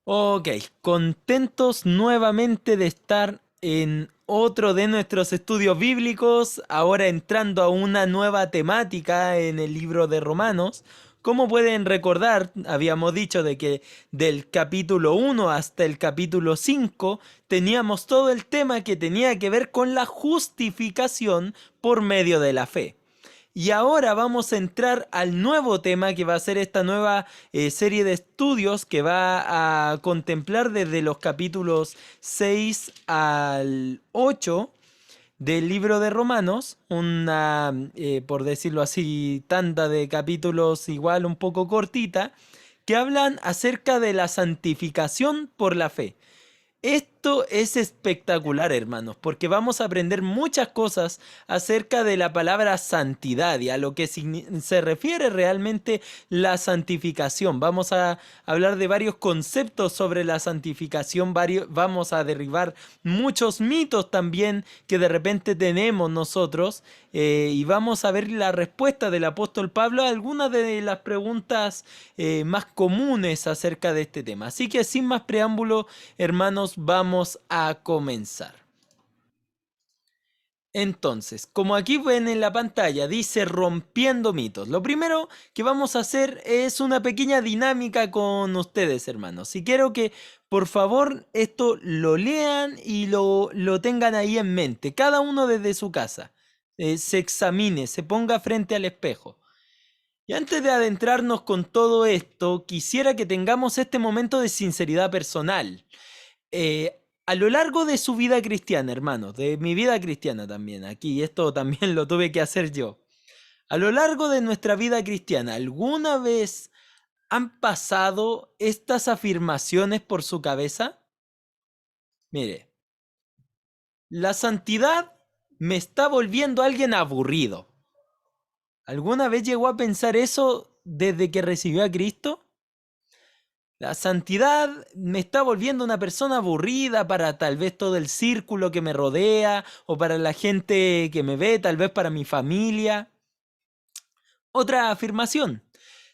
Ok, contentos nuevamente de estar en otro de nuestros estudios bíblicos, ahora entrando a una nueva temática en el libro de Romanos. Como pueden recordar, habíamos dicho de que del capítulo 1 hasta el capítulo 5 teníamos todo el tema que tenía que ver con la justificación por medio de la fe. Y ahora vamos a entrar al nuevo tema que va a ser esta nueva serie de estudios que va a contemplar desde los capítulos 6 al 8 del libro de Romanos, una, por decirlo así, tanda de capítulos igual un poco cortita, que hablan acerca de la santificación por la fe. Esto es espectacular, hermanos, porque vamos a aprender muchas cosas acerca de la palabra santidad y a lo que se refiere realmente la santificación. Vamos a hablar de varios conceptos sobre la santificación, vamos a derribar muchos mitos también que de repente tenemos nosotros y vamos a ver la respuesta del apóstol Pablo a algunas de las preguntas más comunes acerca de este tema. Así que sin más preámbulo, hermanos, vamos a comenzar. Entonces, como aquí ven en la pantalla, dice rompiendo mitos. Lo primero que vamos a hacer es una pequeña dinámica con ustedes, hermanos. Y quiero que, por favor, esto lo lean y lo tengan ahí en mente. Cada uno desde su casa. Se examine, se ponga frente al espejo. Y antes de adentrarnos con todo esto, quisiera que tengamos este momento de sinceridad personal. A lo largo de su vida cristiana, hermanos, de mi vida cristiana también, aquí esto también lo tuve que hacer yo. A lo largo de nuestra vida cristiana, ¿alguna vez han pasado estas afirmaciones por su cabeza? Mire, la santidad me está volviendo a alguien aburrido. ¿Alguna vez llegó a pensar eso desde que recibió a Cristo? La santidad me está volviendo una persona aburrida para tal vez todo el círculo que me rodea o para la gente que me ve, tal vez para mi familia. Otra afirmación.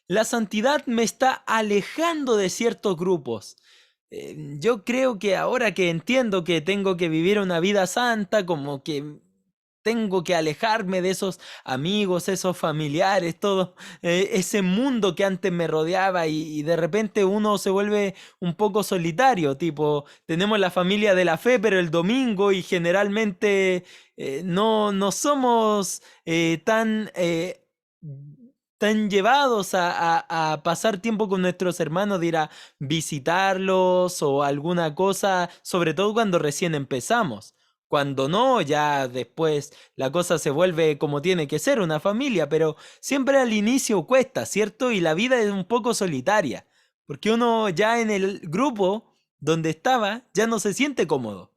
La santidad me está alejando de ciertos grupos. Yo creo que ahora que entiendo que tengo que vivir una vida santa, como que tengo que alejarme de esos amigos, esos familiares, todo ese mundo que antes me rodeaba y de repente uno se vuelve un poco solitario, tipo, tenemos la familia de la fe, pero el domingo y generalmente no somos tan llevados a pasar tiempo con nuestros hermanos, de ir a visitarlos o alguna cosa, sobre todo cuando recién empezamos. Cuando no, ya después la cosa se vuelve como tiene que ser, una familia, pero siempre al inicio cuesta, ¿cierto? Y la vida es un poco solitaria, porque uno ya en el grupo donde estaba ya no se siente cómodo.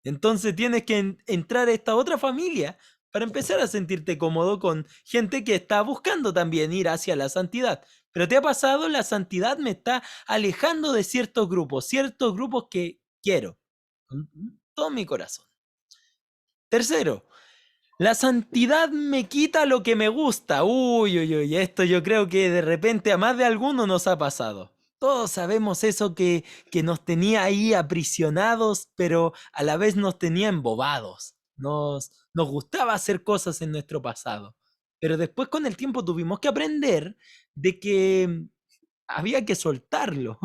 Entonces tienes que entrar a esta otra familia para empezar a sentirte cómodo con gente que está buscando también ir hacia la santidad. Pero te ha pasado, la santidad me está alejando de ciertos grupos que quiero con todo mi corazón. Tercero, la santidad me quita lo que me gusta. Uy, uy, uy, esto yo creo que de repente a más de alguno nos ha pasado. Todos sabemos eso que nos tenía ahí aprisionados, pero a la vez nos tenía embobados. Nos gustaba hacer cosas en nuestro pasado. Pero después con el tiempo tuvimos que aprender de que había que soltarlo.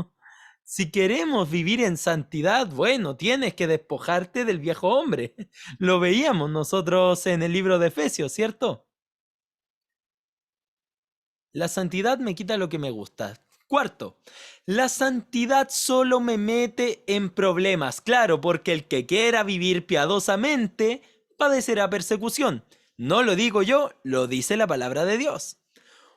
Si queremos vivir en santidad, bueno, tienes que despojarte del viejo hombre. Lo veíamos nosotros en el libro de Efesios, ¿cierto? La santidad me quita lo que me gusta. Cuarto, la santidad solo me mete en problemas. Claro, porque el que quiera vivir piadosamente padecerá persecución. No lo digo yo, lo dice la palabra de Dios.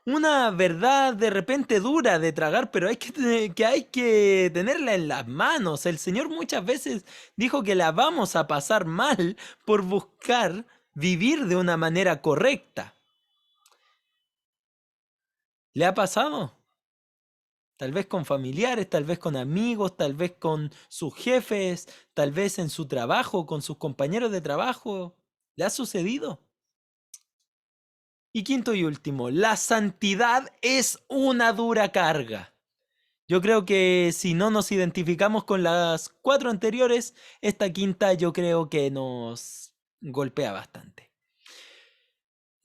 Una verdad de repente dura de tragar, pero hay que tenerla en las manos. El Señor muchas veces dijo que la vamos a pasar mal por buscar vivir de una manera correcta. ¿Le ha pasado? Tal vez con familiares, tal vez con amigos, tal vez con sus jefes, tal vez en su trabajo, con sus compañeros de trabajo. ¿Le ha sucedido? Y quinto y último, la santidad es una dura carga. Yo creo que si no nos identificamos con las 4 anteriores, esta quinta yo creo que nos golpea bastante.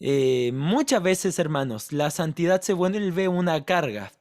Muchas veces, hermanos, la santidad se vuelve una carga.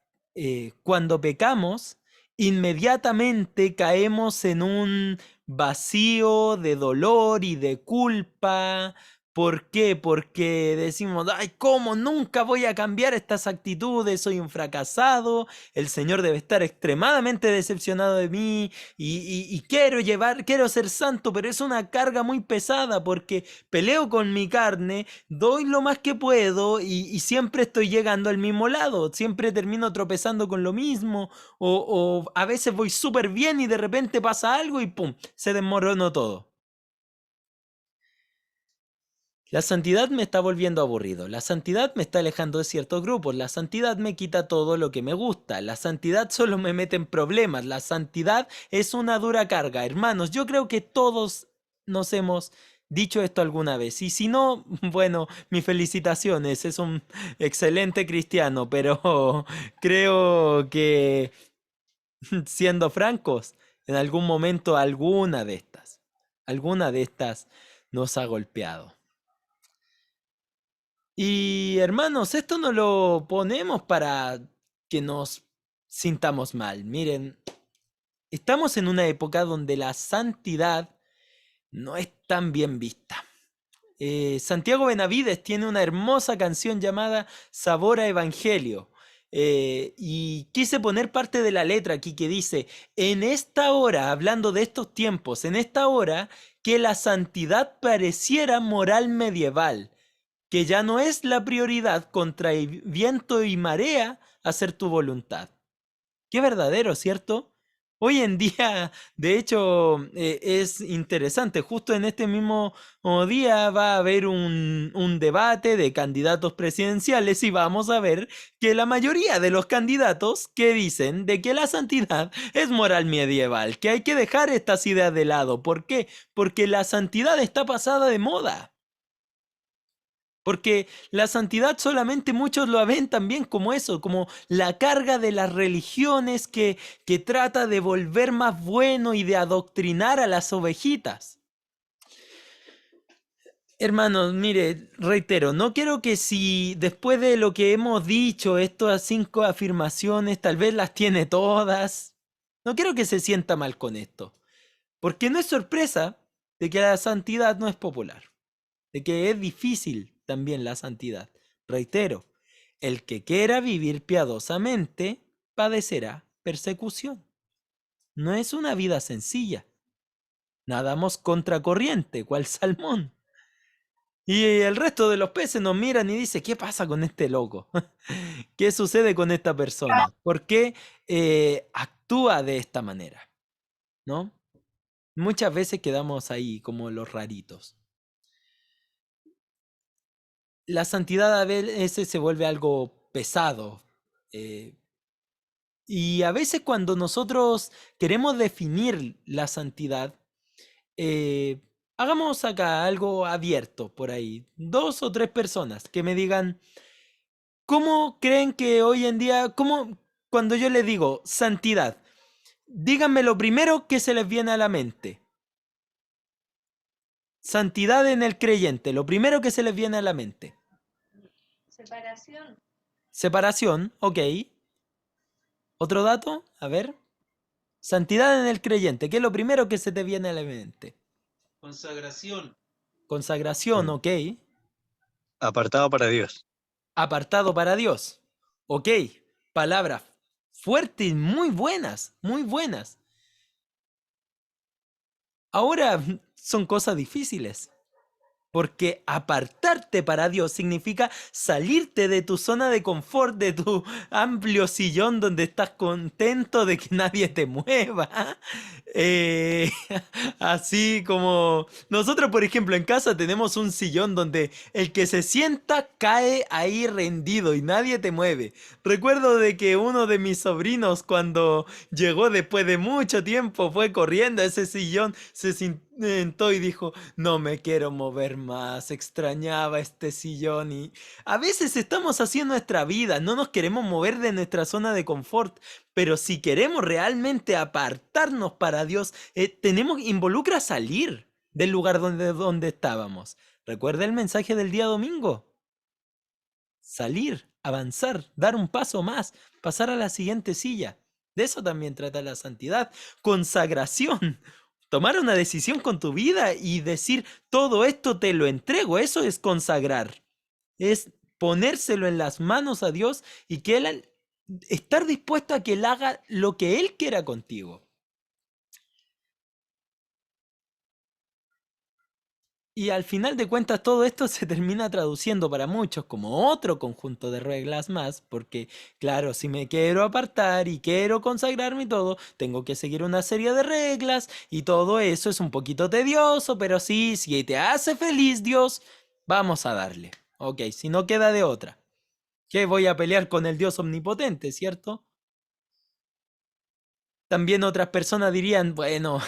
Cuando pecamos, inmediatamente caemos en un vacío de dolor y de culpa. ¿Por qué? Porque decimos, ay, ¿cómo? Nunca voy a cambiar estas actitudes, soy un fracasado, el Señor debe estar extremadamente decepcionado de mí y quiero ser santo, pero es una carga muy pesada porque peleo con mi carne, doy lo más que puedo y siempre estoy llegando al mismo lado, siempre termino tropezando con lo mismo o a veces voy súper bien y de repente pasa algo y ¡pum! Se desmoronó todo. La santidad me está volviendo aburrido, la santidad me está alejando de ciertos grupos, la santidad me quita todo lo que me gusta, la santidad solo me mete en problemas, la santidad es una dura carga. Hermanos, yo creo que todos nos hemos dicho esto alguna vez y si no, bueno, mis felicitaciones, es un excelente cristiano, pero creo que siendo francos, en algún momento alguna de estas nos ha golpeado. Y hermanos, esto no lo ponemos para que nos sintamos mal. Miren, estamos en una época donde la santidad no es tan bien vista. Santiago Benavides tiene una hermosa canción llamada Sabor a Evangelio. Y quise poner parte de la letra aquí que dice, en esta hora, hablando de estos tiempos, en esta hora que la santidad pareciera moral medieval, que ya no es la prioridad contra el viento y marea hacer tu voluntad. Qué verdadero, ¿cierto? Hoy en día, de hecho, es interesante. Justo en este mismo día va a haber un debate de candidatos presidenciales y vamos a ver que la mayoría de los candidatos que dicen de que la santidad es moral medieval, que hay que dejar estas ideas de lado. ¿Por qué? Porque la santidad está pasada de moda. Porque la santidad solamente muchos lo ven también como eso, como la carga de las religiones que trata de volver más bueno y de adoctrinar a las ovejitas. Hermanos, mire, reitero, no quiero que si después de lo que hemos dicho, estas 5 afirmaciones, tal vez las tiene todas, no quiero que se sienta mal con esto, porque no es sorpresa de que la santidad no es popular, de que es difícil también la santidad. Reitero, el que quiera vivir piadosamente padecerá persecución. No es una vida sencilla. Nadamos contracorriente, cual salmón. Y el resto de los peces nos miran y dice, ¿qué pasa con este loco? ¿Qué sucede con esta persona? ¿Por qué actúa de esta manera? ¿No? Muchas veces quedamos ahí como los raritos. La santidad a veces se vuelve algo pesado. Y a veces cuando nosotros queremos definir la santidad, hagamos acá algo abierto por ahí. 2 o 3 personas que me digan, ¿cómo creen que hoy en día, cuando yo les digo santidad, díganme lo primero que se les viene a la mente? Santidad en el creyente, lo primero que se les viene a la mente. Separación. Separación, ok. ¿Otro dato? A ver. Santidad en el creyente, ¿qué es lo primero que se te viene a la mente? Consagración. Consagración, ok. Apartado para Dios. Apartado para Dios. Ok. Palabras fuertes, muy buenas, muy buenas. Ahora son cosas difíciles. Porque apartarte para Dios significa salirte de tu zona de confort, de tu amplio sillón donde estás contento de que nadie te mueva. Eh, así como nosotros, por ejemplo, en casa tenemos un sillón donde el que se sienta cae ahí rendido y nadie te mueve. Recuerdo de que uno de mis sobrinos cuando llegó después de mucho tiempo fue corriendo a ese sillón, sentó y dijo, no me quiero mover más, extrañaba este sillón y a veces estamos así en nuestra vida, no nos queremos mover de nuestra zona de confort, pero si queremos realmente apartarnos para Dios, involucra salir del lugar donde estábamos. ¿Recuerda el mensaje del día domingo? Salir, avanzar, dar un paso más, pasar a la siguiente silla. De eso también trata la santidad. Consagración. Tomar una decisión con tu vida y decir, todo esto te lo entrego. Eso es consagrar. Es ponérselo en las manos a Dios y que Él, estar dispuesto a que Él haga lo que Él quiera contigo. Y al final de cuentas todo esto se termina traduciendo para muchos como otro conjunto de reglas más, porque claro, si me quiero apartar y quiero consagrarme y todo, tengo que seguir una serie de reglas y todo eso es un poquito tedioso, pero sí, si te hace feliz Dios, vamos a darle. Ok, si no queda de otra. ¿Qué voy a pelear con el Dios omnipotente, cierto? También otras personas dirían, bueno,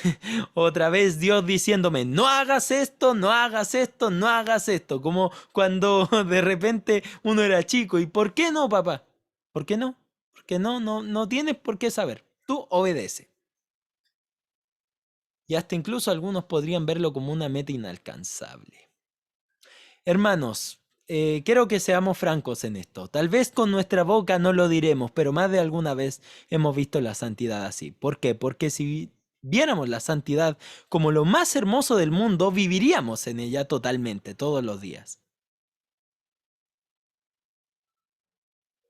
otra vez Dios diciéndome, no hagas esto, no hagas esto, no hagas esto. Como cuando de repente uno era chico. ¿Y por qué no, papá? ¿Por qué no? Porque no tienes por qué saber. Tú obedece. Y hasta incluso algunos podrían verlo como una meta inalcanzable. Hermanos, quiero que seamos francos en esto. Tal vez con nuestra boca no lo diremos, pero más de alguna vez hemos visto la santidad así. ¿Por qué? Porque si viéramos la santidad como lo más hermoso del mundo, viviríamos en ella totalmente, todos los días.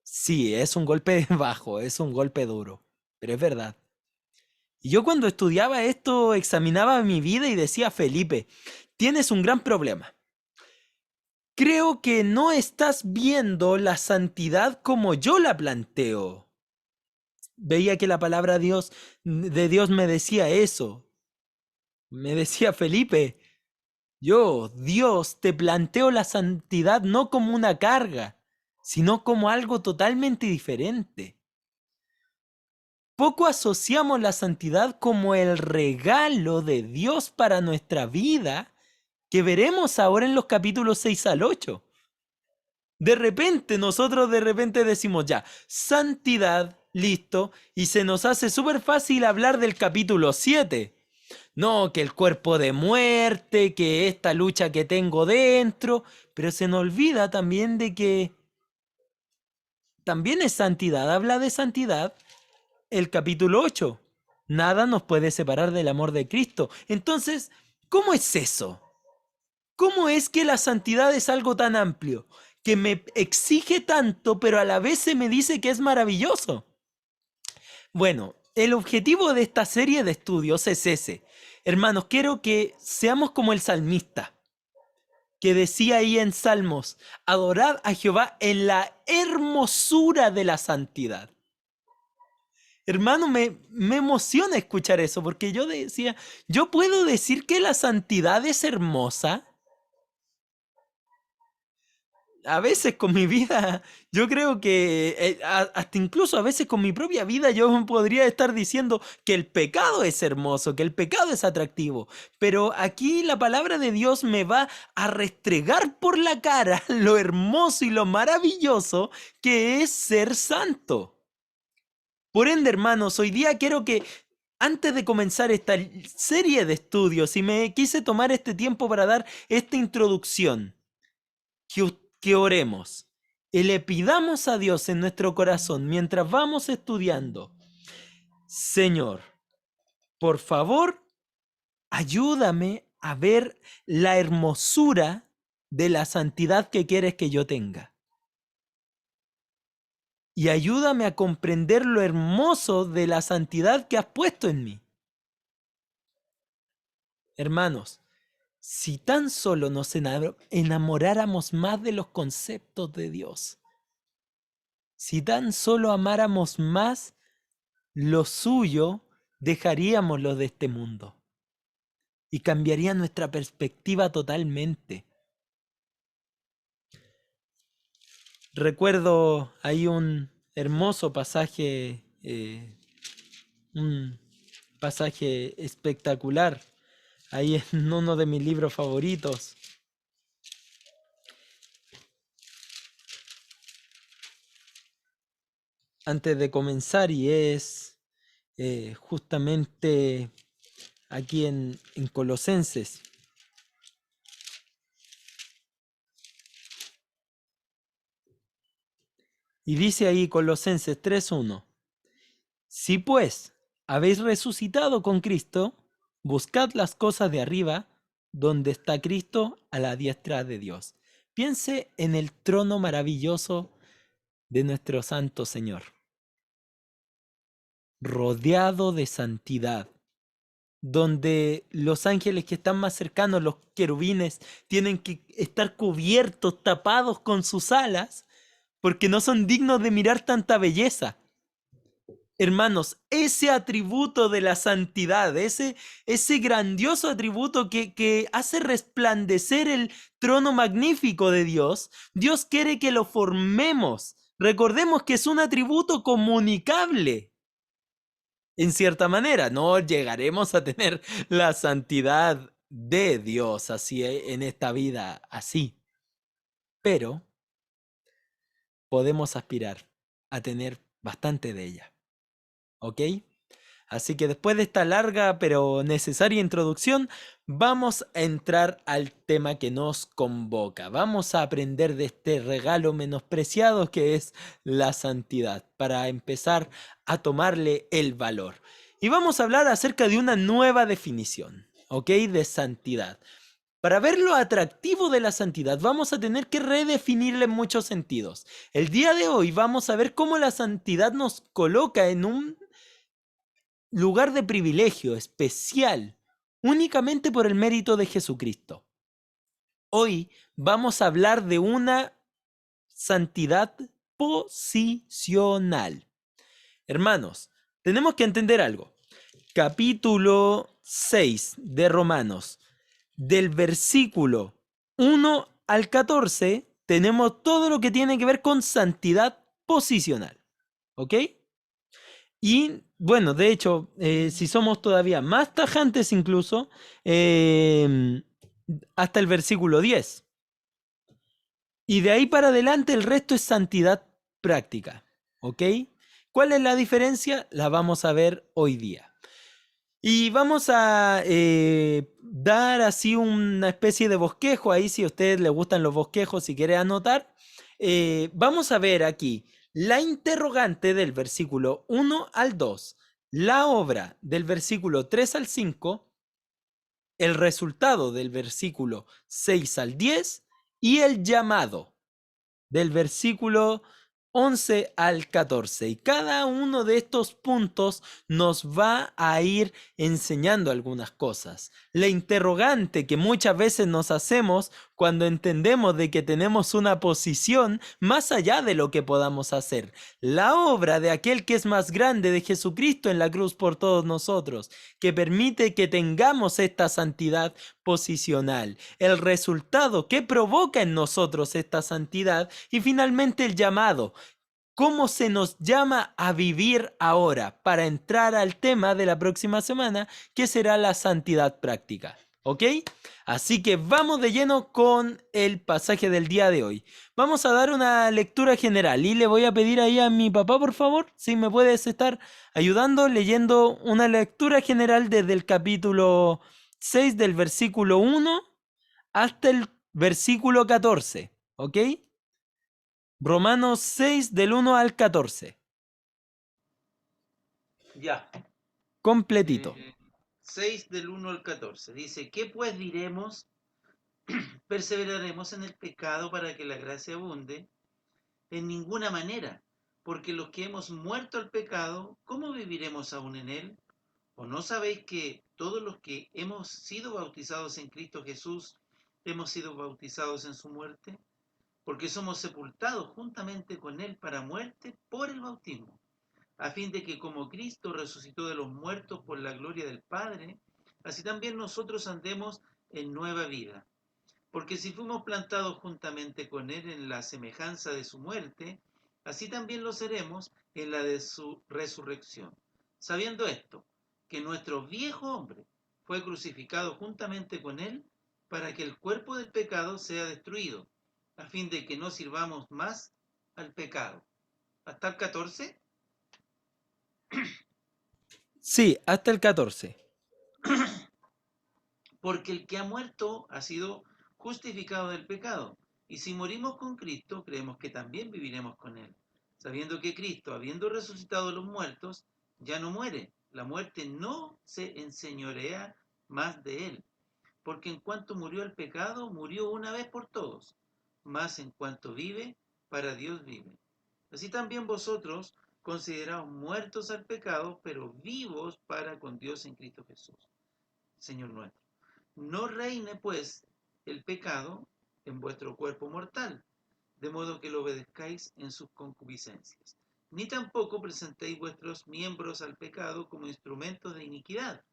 Sí, es un golpe bajo, es un golpe duro, pero es verdad. Y yo cuando estudiaba esto, examinaba mi vida y decía, Felipe, tienes un gran problema. Creo que no estás viendo la santidad como yo la planteo. Veía que la palabra de Dios me decía eso. Me decía, Felipe, yo, Dios, te planteo la santidad no como una carga, sino como algo totalmente diferente. Poco asociamos la santidad como el regalo de Dios para nuestra vida, que veremos ahora en los capítulos 6 al 8. Nosotros de repente decimos ya, santidad, listo, y se nos hace súper fácil hablar del capítulo 7. No, que el cuerpo de muerte, que esta lucha que tengo dentro, pero se nos olvida también de que también es santidad, habla de santidad el capítulo 8. Nada nos puede separar del amor de Cristo. Entonces, ¿cómo es eso? ¿Cómo es que la santidad es algo tan amplio, que me exige tanto, pero a la vez se me dice que es maravilloso? Bueno, el objetivo de esta serie de estudios es ese. Hermanos, quiero que seamos como el salmista, que decía ahí en Salmos, adorad a Jehová en la hermosura de la santidad. Hermano, me emociona escuchar eso, porque yo decía, ¿yo puedo decir que la santidad es hermosa? A veces con mi vida, yo creo que hasta incluso a veces con mi propia vida yo podría estar diciendo que el pecado es hermoso, que el pecado es atractivo. Pero aquí la palabra de Dios me va a restregar por la cara lo hermoso y lo maravilloso que es ser santo. Por ende, hermanos, hoy día quiero que antes de comenzar esta serie de estudios, y me quise tomar este tiempo para dar esta introducción, que oremos y le pidamos a Dios en nuestro corazón mientras vamos estudiando, Señor, por favor, ayúdame a ver la hermosura de la santidad que quieres que yo tenga. Y ayúdame a comprender lo hermoso de la santidad que has puesto en mí. Hermanos, si tan solo nos enamoráramos más de los conceptos de Dios, si tan solo amáramos más lo suyo, dejaríamos lo de este mundo y cambiaría nuestra perspectiva totalmente. Recuerdo ahí un hermoso pasaje, un pasaje espectacular. ahí en uno de mis libros favoritos. Antes de comenzar, y es justamente aquí en Colosenses. Y dice ahí Colosenses 3:1. Si pues habéis resucitado con Cristo, buscad las cosas de arriba, donde está Cristo a la diestra de Dios. Piense en el trono maravilloso de nuestro Santo Señor, rodeado de santidad, donde los ángeles que están más cercanos, los querubines, tienen que estar cubiertos, tapados con sus alas, porque no son dignos de mirar tanta belleza. Hermanos, ese atributo de la santidad, ese grandioso atributo que hace resplandecer el trono magnífico de Dios, Dios quiere que lo formemos. Recordemos que es un atributo comunicable. En cierta manera, no llegaremos a tener la santidad de Dios así en esta vida, así. Pero podemos aspirar a tener bastante de ella. ¿Ok? Así que después de esta larga pero necesaria introducción, vamos a entrar al tema que nos convoca. Vamos a aprender de este regalo menospreciado que es la santidad, para empezar a tomarle el valor. Y vamos a hablar acerca de una nueva definición, ¿ok? De santidad. Para ver lo atractivo de la santidad, vamos a tener que redefinirla en muchos sentidos. El día de hoy vamos a ver cómo la santidad nos coloca en un lugar de privilegio especial, únicamente por el mérito de Jesucristo. Hoy vamos a hablar de una santidad posicional. Hermanos, tenemos que entender algo. Capítulo 6 de Romanos, del versículo 1 al 14, tenemos todo lo que tiene que ver con santidad posicional. ¿Ok? Y bueno, de hecho, si somos todavía más tajantes incluso, hasta el versículo 10. Y de ahí para adelante el resto es santidad práctica. ¿Ok? ¿Cuál es la diferencia? La vamos a ver hoy día. Y vamos a dar así una especie de bosquejo ahí, si a ustedes les gustan los bosquejos, si quieren anotar. Vamos a ver aquí la interrogante del versículo 1 al 2, la obra del versículo 3 al 5, el resultado del versículo 6 al 10 y el llamado del versículo 11 al 14. Y cada uno de estos puntos nos va a ir enseñando algunas cosas. La interrogante que muchas veces nos hacemos cuando entendemos de que tenemos una posición más allá de lo que podamos hacer. La obra de aquel que es más grande, de Jesucristo en la cruz por todos nosotros, que permite que tengamos esta santidad posicional. El resultado que provoca en nosotros esta santidad y finalmente el llamado. ¿Cómo se nos llama a vivir ahora? Para entrar al tema de la próxima semana, que será la santidad práctica. ¿Ok? Así que vamos de lleno con el pasaje del día de hoy. Vamos a dar una lectura general y le voy a pedir ahí a mi papá, por favor, si me puedes estar ayudando leyendo una lectura general desde el capítulo 6 del versículo 1 hasta el versículo 14. ¿Ok? Romanos 6 del 1 al 14. Ya. Completito. 6 del 1 al 14. Dice, ¿qué pues diremos? ¿Perseveraremos en el pecado para que la gracia abunde? En ninguna manera, porque los que hemos muerto al pecado, ¿cómo viviremos aún en él? ¿O no sabéis que todos los que hemos sido bautizados en Cristo Jesús, hemos sido bautizados en su muerte? Porque somos sepultados juntamente con él para muerte por el bautismo, a fin de que como Cristo resucitó de los muertos por la gloria del Padre, así también nosotros andemos en nueva vida. Porque si fuimos plantados juntamente con él en la semejanza de su muerte, así también lo seremos en la de su resurrección. Sabiendo esto, que nuestro viejo hombre fue crucificado juntamente con él para que el cuerpo del pecado sea destruido, a fin de que no sirvamos más al pecado. ¿Hasta el 14? Sí, hasta el 14. Porque el que ha muerto ha sido justificado del pecado. Y si morimos con Cristo, creemos que también viviremos con él, sabiendo que Cristo, habiendo resucitado de los muertos, ya no muere. La muerte no se enseñorea más de él. Porque en cuanto murió el pecado, murió una vez por todos. Mas en cuanto vive, para Dios vive. Así también vosotros, consideraos muertos al pecado, pero vivos para con Dios en Cristo Jesús, Señor nuestro. No reine, pues, el pecado en vuestro cuerpo mortal, de modo que lo obedezcáis en sus concupiscencias. Ni tampoco presentéis vuestros miembros al pecado como instrumentos de iniquidad,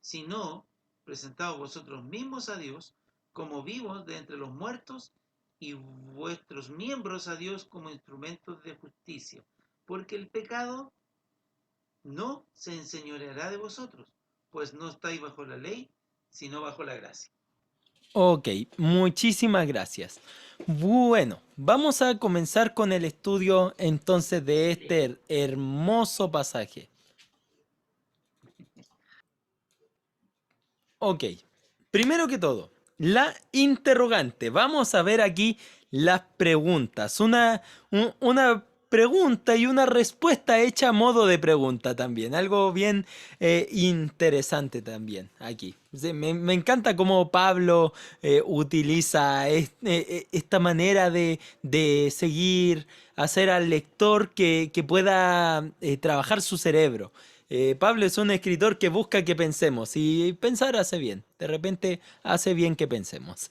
sino presentaos vosotros mismos a Dios como vivos de entre los muertos y vuestros miembros a Dios como instrumentos de justicia, porque el pecado no se enseñoreará de vosotros, pues no estáis bajo la ley, sino bajo la gracia. Ok, muchísimas gracias. Bueno, vamos a comenzar con el estudio entonces de este hermoso pasaje. Ok, primero que todo, la interrogante. Vamos a ver aquí las preguntas. Una pregunta y una respuesta hecha a modo de pregunta también. Algo bien interesante también aquí. Sí, me encanta cómo Pablo utiliza esta manera de seguir, hacer al lector que pueda trabajar su cerebro. Pablo es un escritor que busca que pensemos y pensar hace bien. De repente hace bien que pensemos.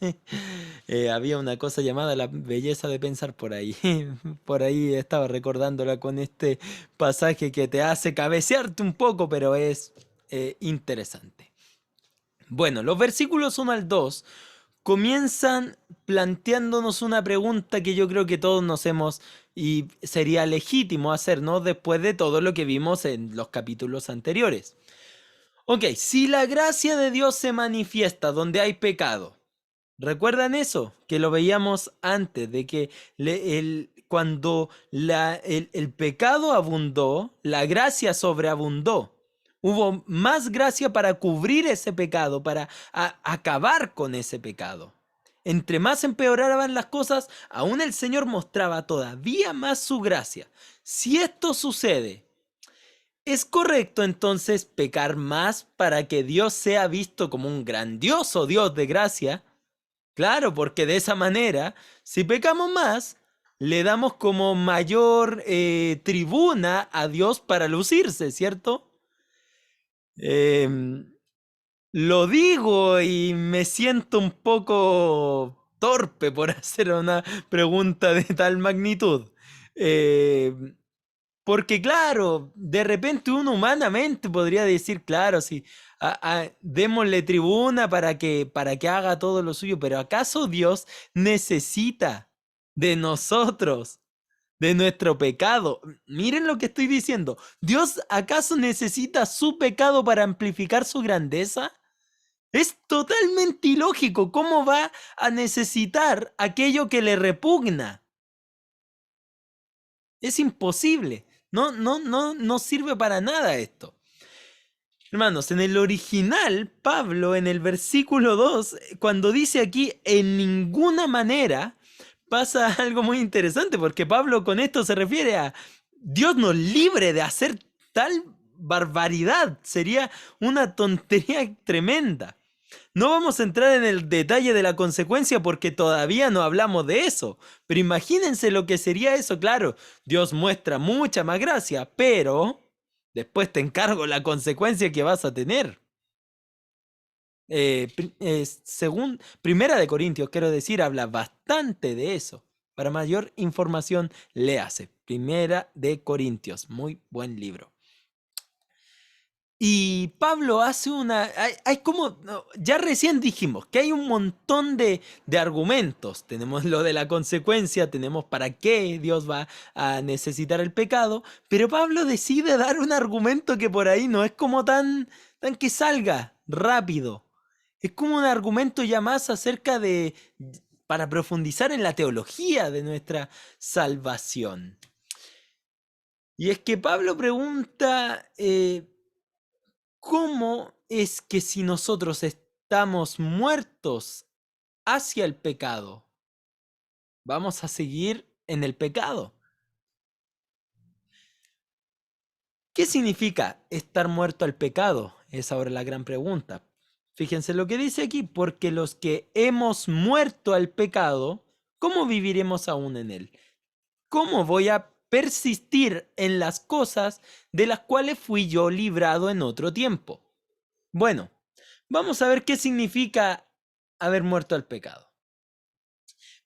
Había una cosa llamada la belleza de pensar por ahí. Por ahí estaba recordándola con este pasaje que te hace cabecearte un poco, pero es interesante. Bueno, los versículos 1 al 2 comienzan planteándonos una pregunta que yo creo que todos nos hemos y sería legítimo hacernos después de todo lo que vimos en los capítulos anteriores. Ok, si la gracia de Dios se manifiesta donde hay pecado, ¿recuerdan eso? Que lo veíamos antes, de que cuando el pecado abundó, la gracia sobreabundó. Hubo más gracia para cubrir ese pecado, para acabar con ese pecado. Entre más empeoraban las cosas, aún el Señor mostraba todavía más su gracia. Si esto sucede, ¿es correcto entonces pecar más para que Dios sea visto como un grandioso Dios de gracia? Claro, porque de esa manera, si pecamos más, le damos como mayor tribuna a Dios para lucirse, ¿cierto? Lo digo y me siento un poco torpe por hacer una pregunta de tal magnitud. Porque claro, de repente uno humanamente podría decir, claro, sí, démosle tribuna para que haga todo lo suyo, pero ¿acaso Dios necesita de nosotros, de nuestro pecado? Miren lo que estoy diciendo. ¿Dios acaso necesita su pecado para amplificar su grandeza? Es totalmente ilógico. ¿Cómo va a necesitar aquello que le repugna? Es imposible. No sirve para nada esto. Hermanos, en el original, Pablo, en el versículo 2, cuando dice aquí, en ninguna manera, pasa algo muy interesante, porque Pablo con esto se refiere a Dios nos libre de hacer tal barbaridad. Sería una tontería tremenda. No vamos a entrar en el detalle de la consecuencia porque todavía no hablamos de eso. Pero imagínense lo que sería eso. Claro, Dios muestra mucha más gracia, pero después te encargo la consecuencia que vas a tener. Según Primera de Corintios, quiero decir, habla bastante de eso. Para mayor información, léase Primera de Corintios. Muy buen libro. Y Pablo hace hay como, ya recién dijimos que hay un montón de argumentos. Tenemos lo de la consecuencia, tenemos para qué Dios va a necesitar el pecado, pero Pablo decide dar un argumento que por ahí no es como tan que salga rápido. Es como un argumento ya más acerca de, para profundizar en la teología de nuestra salvación. Y es que Pablo pregunta, ¿cómo es que si nosotros estamos muertos hacia el pecado, vamos a seguir en el pecado? ¿Qué significa estar muerto al pecado? Es ahora la gran pregunta. Fíjense lo que dice aquí, porque los que hemos muerto al pecado, ¿cómo viviremos aún en él? ¿Cómo voy a persistir en las cosas de las cuales fui yo librado en otro tiempo? Bueno, vamos a ver qué significa haber muerto al pecado.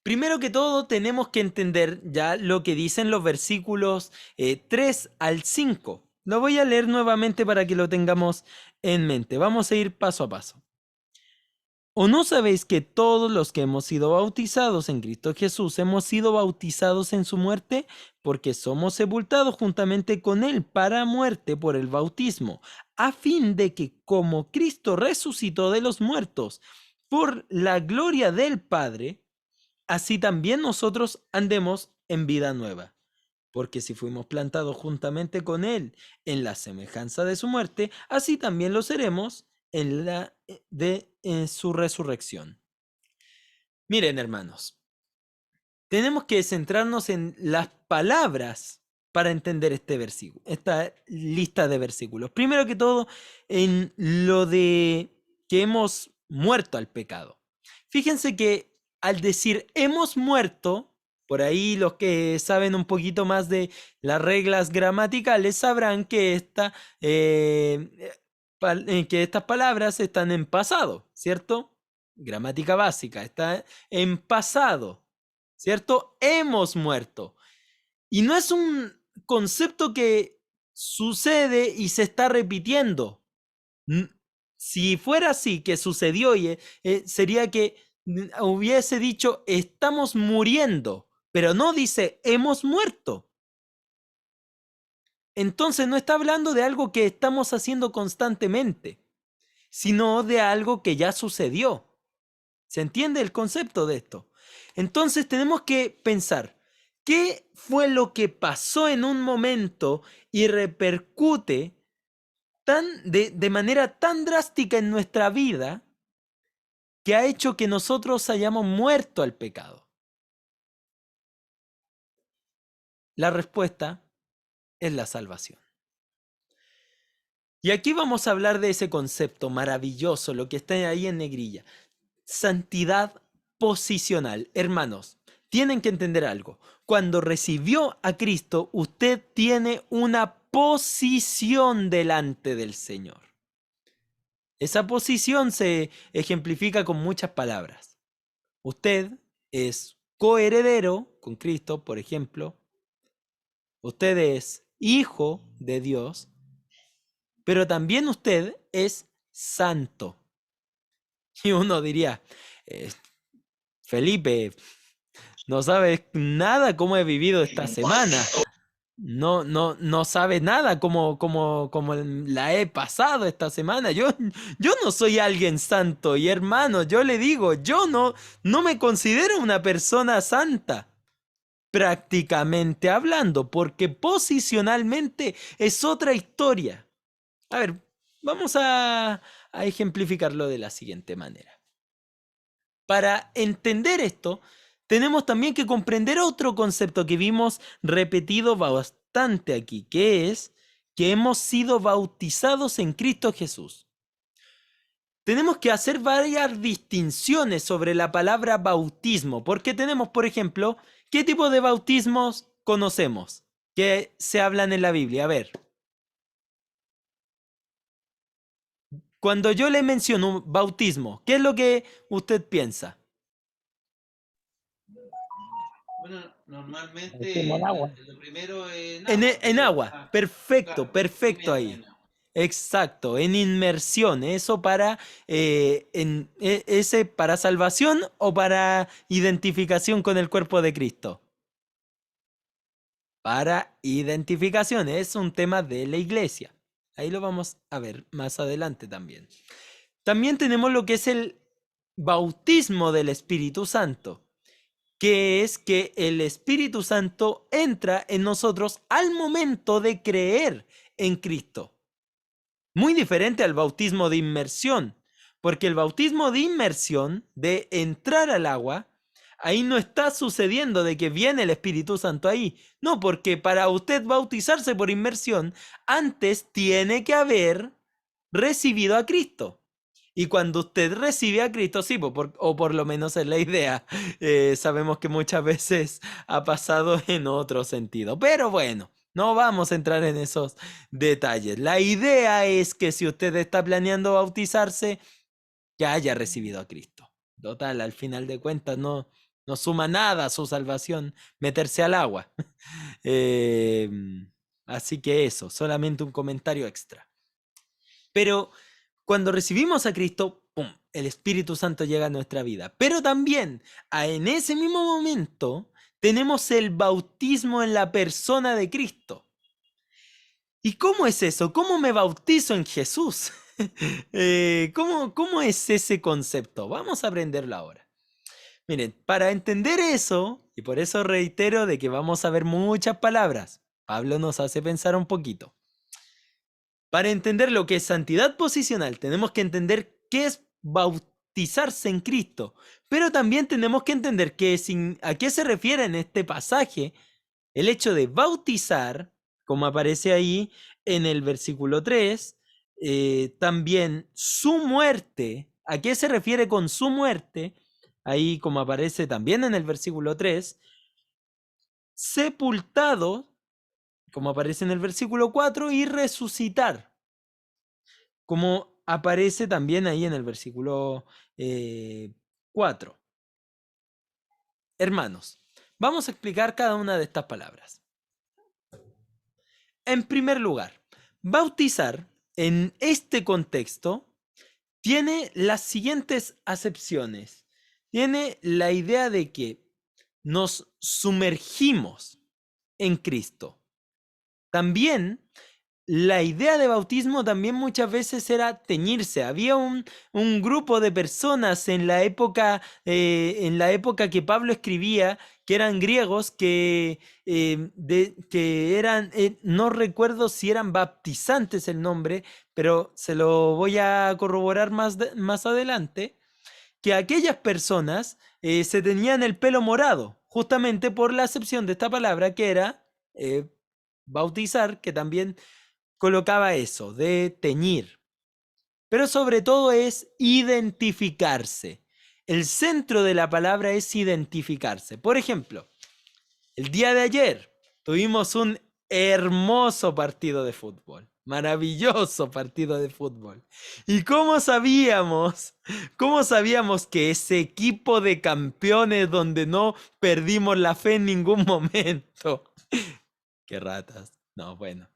Primero que todo, tenemos que entender ya lo que dicen los versículos 3 al 5. Lo voy a leer nuevamente para que lo tengamos en mente. Vamos a ir paso a paso. ¿O no sabéis que todos los que hemos sido bautizados en Cristo Jesús hemos sido bautizados en su muerte? Porque somos sepultados juntamente con Él para muerte por el bautismo, a fin de que como Cristo resucitó de los muertos por la gloria del Padre, así también nosotros andemos en vida nueva. Porque si fuimos plantados juntamente con Él en la semejanza de su muerte, así también lo seremos en su resurrección. Miren, hermanos, tenemos que centrarnos en las palabras para entender este versículo, esta lista de versículos. Primero que todo, en lo de que hemos muerto al pecado. Fíjense que al decir hemos muerto, por ahí los que saben un poquito más de las reglas gramaticales sabrán que que estas palabras están en pasado, ¿cierto? Gramática básica, está en pasado, ¿cierto? Hemos muerto. Y no es un concepto que sucede y se está repitiendo. Si fuera así, que sucedió, sería que hubiese dicho estamos muriendo, pero no dice hemos muerto. Entonces no está hablando de algo que estamos haciendo constantemente, sino de algo que ya sucedió. ¿Se entiende el concepto de esto? Entonces tenemos que pensar, ¿qué fue lo que pasó en un momento y repercute de manera tan drástica en nuestra vida que ha hecho que nosotros hayamos muerto al pecado? La respuesta es la salvación. Y aquí vamos a hablar de ese concepto maravilloso, lo que está ahí en negrilla. Santidad posicional. Hermanos, tienen que entender algo. Cuando recibió a Cristo, usted tiene una posición delante del Señor. Esa posición se ejemplifica con muchas palabras. Usted es coheredero con Cristo, por ejemplo. Usted es hijo de Dios, pero también usted es santo. Y uno diría, Felipe, no sabes nada cómo he vivido esta semana. No sabes nada cómo la he pasado esta semana. Yo no soy alguien santo. Y hermano, yo le digo, yo no me considero una persona santa. Prácticamente hablando, porque posicionalmente es otra historia. A ver, vamos a ejemplificarlo de la siguiente manera. Para entender esto, tenemos también que comprender otro concepto que vimos repetido bastante aquí, que es que hemos sido bautizados en Cristo Jesús. Tenemos que hacer varias distinciones sobre la palabra bautismo, porque tenemos, por ejemplo, ¿qué tipo de bautismos conocemos que se hablan en la Biblia? A ver. Cuando yo le menciono bautismo, ¿qué es lo que usted piensa? Bueno, normalmente En agua. lo primero es En agua. Perfecto, perfecto ahí. Exacto, en inmersión. Eso para ese para salvación o para identificación con el cuerpo de Cristo. Para identificación, es un tema de la iglesia. Ahí lo vamos a ver más adelante también. también tenemos lo que es el bautismo del Espíritu Santo, que es que el Espíritu Santo entra en nosotros al momento de creer en Cristo. Muy diferente al bautismo de inmersión, porque el bautismo de inmersión, de entrar al agua, ahí no está sucediendo de que viene el Espíritu Santo ahí. No, porque para usted bautizarse por inmersión, antes tiene que haber recibido a Cristo. Y cuando usted recibe a Cristo, sí, o por lo menos es la idea. Sabemos que muchas veces ha pasado en otro sentido. Pero bueno, no vamos a entrar en esos detalles. La idea es que si usted está planeando bautizarse, ya haya recibido a Cristo. Total, al final de cuentas no suma nada a su salvación meterse al agua. Así que eso, solamente un comentario extra. Pero cuando recibimos a Cristo, ¡pum!, el Espíritu Santo llega a nuestra vida. Pero también en ese mismo momento tenemos el bautismo en la persona de Cristo. ¿Y cómo es eso? ¿Cómo me bautizo en Jesús? ¿Cómo es ese concepto? Vamos a aprenderlo ahora. Miren, para entender eso, y por eso reitero de que vamos a ver muchas palabras, Pablo nos hace pensar un poquito. Para entender lo que es santidad posicional, tenemos que entender qué es bautizarse en Cristo, pero también tenemos que entender a qué se refiere en este pasaje el hecho de bautizar, como aparece ahí en el versículo 3, también su muerte, ¿a qué se refiere con su muerte? Ahí como aparece también en el versículo 3, sepultado, como aparece en el versículo 4, y resucitar, como aparece también ahí en el versículo 4. Hermanos, vamos a explicar cada una de estas palabras. En primer lugar, bautizar en este contexto tiene las siguientes acepciones. Tiene la idea de que nos sumergimos en Cristo. También la idea de bautismo también muchas veces era teñirse. Había un grupo de personas en la época que Pablo escribía, que eran griegos, que eran, no recuerdo si eran baptizantes el nombre, pero se lo voy a corroborar más adelante, que aquellas personas se teñían el pelo morado, justamente por la acepción de esta palabra que era bautizar, que también colocaba eso, de teñir. Pero sobre todo es identificarse. El centro de la palabra es identificarse. Por ejemplo, el día de ayer tuvimos un hermoso partido de fútbol. Maravilloso partido de fútbol. ¿Y cómo sabíamos que ese equipo de campeones donde no perdimos la fe en ningún momento? Qué ratas. No, bueno.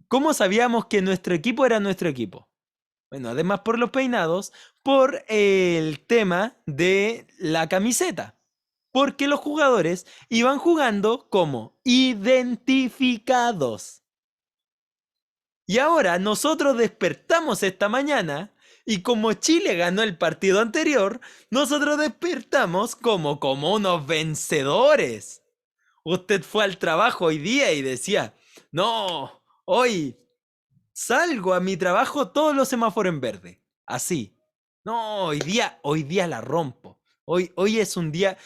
¿Cómo sabíamos que nuestro equipo era nuestro equipo? Bueno, además por los peinados, por el tema de la camiseta. Porque los jugadores iban jugando como identificados. Y ahora nosotros despertamos esta mañana y como Chile ganó el partido anterior, nosotros despertamos como unos vencedores. Usted fue al trabajo hoy día y decía, no, hoy salgo a mi trabajo todos los semáforos en verde. Así. No, hoy día la rompo. Hoy es un día,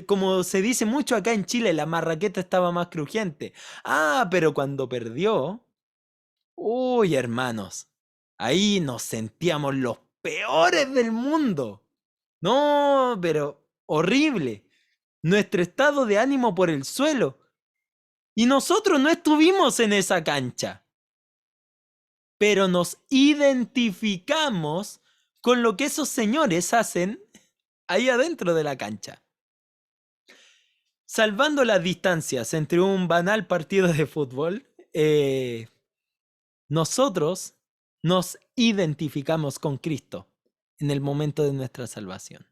como se dice mucho acá en Chile, la marraqueta estaba más crujiente. Ah, pero cuando perdió, uy, hermanos, ahí nos sentíamos los peores del mundo. No, pero horrible. Nuestro estado de ánimo por el suelo. Y nosotros no estuvimos en esa cancha. Pero nos identificamos con lo que esos señores hacen ahí adentro de la cancha. Salvando las distancias entre un banal partido de fútbol, nosotros nos identificamos con Cristo en el momento de nuestra salvación.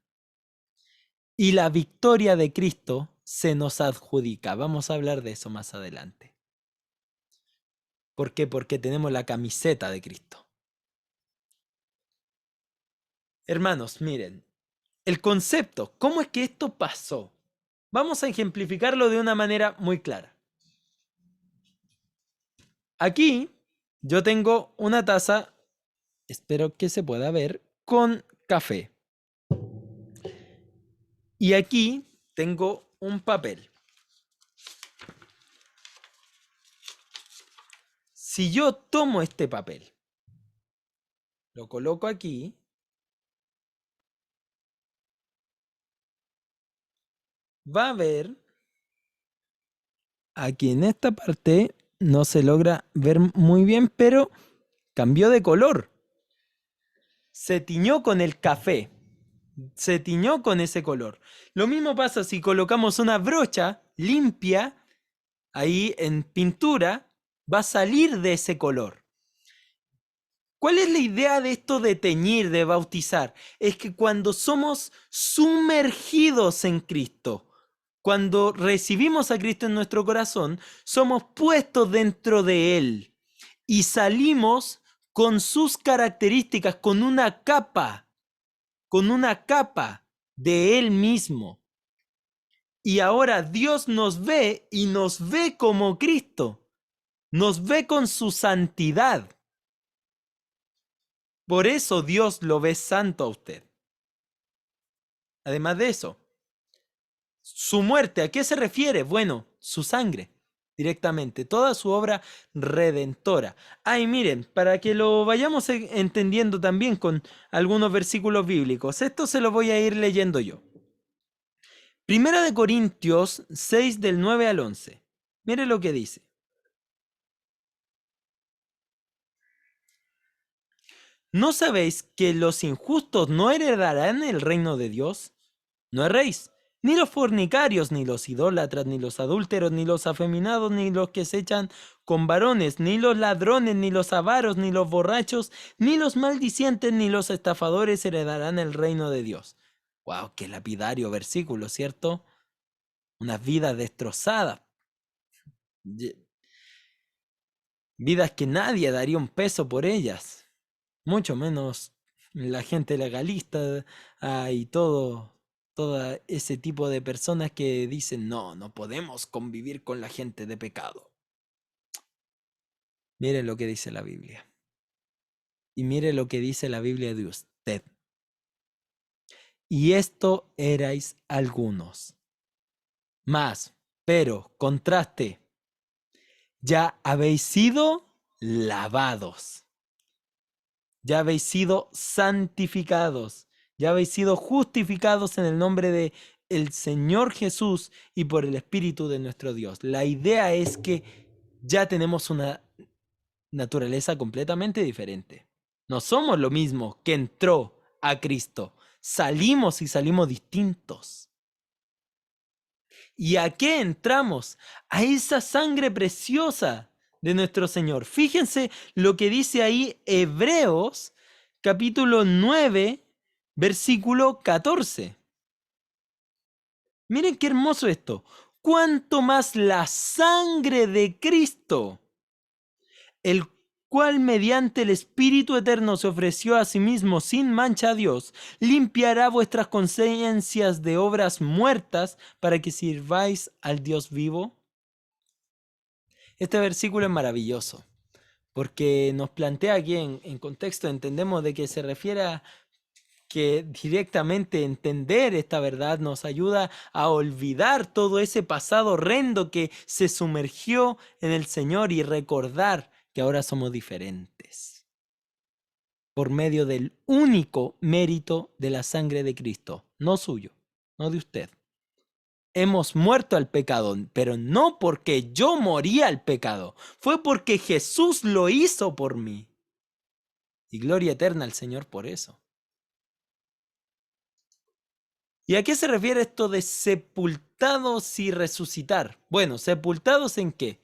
Y la victoria de Cristo se nos adjudica. Vamos a hablar de eso más adelante. ¿Por qué? Porque tenemos la camiseta de Cristo. Hermanos, miren, el concepto, ¿cómo es que esto pasó? Vamos a ejemplificarlo de una manera muy clara. Aquí yo tengo una taza, espero que se pueda ver, con café. Y aquí tengo un papel. Si yo tomo este papel, lo coloco aquí, va a ver, aquí en esta parte no se logra ver muy bien, pero cambió de color. Se tiñó con el café. Se tiñó con ese color. Lo mismo pasa si colocamos una brocha limpia ahí en pintura, va a salir de ese color. ¿Cuál es la idea de esto de teñir, de bautizar? Es que cuando somos sumergidos en Cristo, cuando recibimos a Cristo en nuestro corazón, somos puestos dentro de Él y salimos con sus características, con una capa de Él mismo. Y ahora Dios nos ve y nos ve como Cristo, nos ve con su santidad. Por eso Dios lo ve santo a usted. Además de eso, su muerte, ¿a qué se refiere? Bueno, su sangre, directamente, toda su obra redentora. Ay, miren, para que lo vayamos entendiendo también con algunos versículos bíblicos, esto se lo voy a ir leyendo yo. Primera de Corintios 6 del 9 al 11. Mire lo que dice. ¿No sabéis que los injustos no heredarán el reino de Dios? No erréis, ni los fornicarios, ni los idólatras, ni los adúlteros, ni los afeminados, ni los que se echan con varones, ni los ladrones, ni los avaros, ni los borrachos, ni los maldicientes, ni los estafadores heredarán el reino de Dios. ¡Wow! ¡Qué lapidario versículo!, ¿cierto? Unas vidas destrozadas. Vidas que nadie daría un peso por ellas. Mucho menos la gente legalista y todo ese tipo de personas que dicen, no podemos convivir con la gente de pecado. Mire lo que dice la Biblia. Y mire lo que dice la Biblia de usted. Y esto erais algunos. Más, pero, contraste, ya habéis sido lavados. Ya habéis sido santificados, ya habéis sido justificados en el nombre de el Señor Jesús y por el Espíritu de nuestro Dios. La idea es que ya tenemos una naturaleza completamente diferente. No somos lo mismo que entró a Cristo. Salimos y salimos distintos. ¿Y a qué entramos? A esa sangre preciosa de nuestro Señor. Fíjense lo que dice ahí Hebreos capítulo 9, versículo 14. Miren qué hermoso esto. Cuanto más la sangre de Cristo, el cual mediante el Espíritu Eterno se ofreció a sí mismo sin mancha a Dios, limpiará vuestras conciencias de obras muertas para que sirváis al Dios vivo. Este versículo es maravilloso, porque nos plantea aquí en contexto, entendemos de que se refiere a que directamente entender esta verdad nos ayuda a olvidar todo ese pasado horrendo que se sumergió en el Señor y recordar que ahora somos diferentes por medio del único mérito de la sangre de Cristo, no suyo, no de usted. Hemos muerto al pecado, pero no porque yo moría al pecado, fue porque Jesús lo hizo por mí. Y gloria eterna al Señor por eso. ¿Y a qué se refiere esto de sepultados y resucitar? Bueno, ¿sepultados en qué?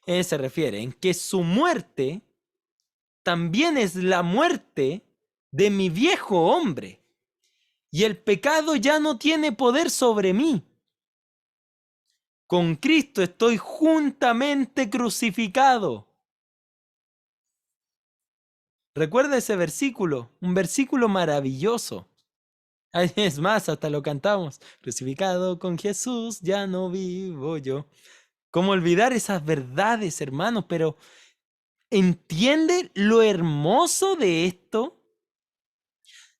Se refiere en que su muerte también es la muerte de mi viejo hombre. Y el pecado ya no tiene poder sobre mí. Con Cristo estoy juntamente crucificado. Recuerda ese versículo, un versículo maravilloso. Ay, es más, hasta lo cantamos. Crucificado con Jesús, ya no vivo yo. ¿Cómo olvidar esas verdades, hermanos? Pero ¿entiende lo hermoso de esto?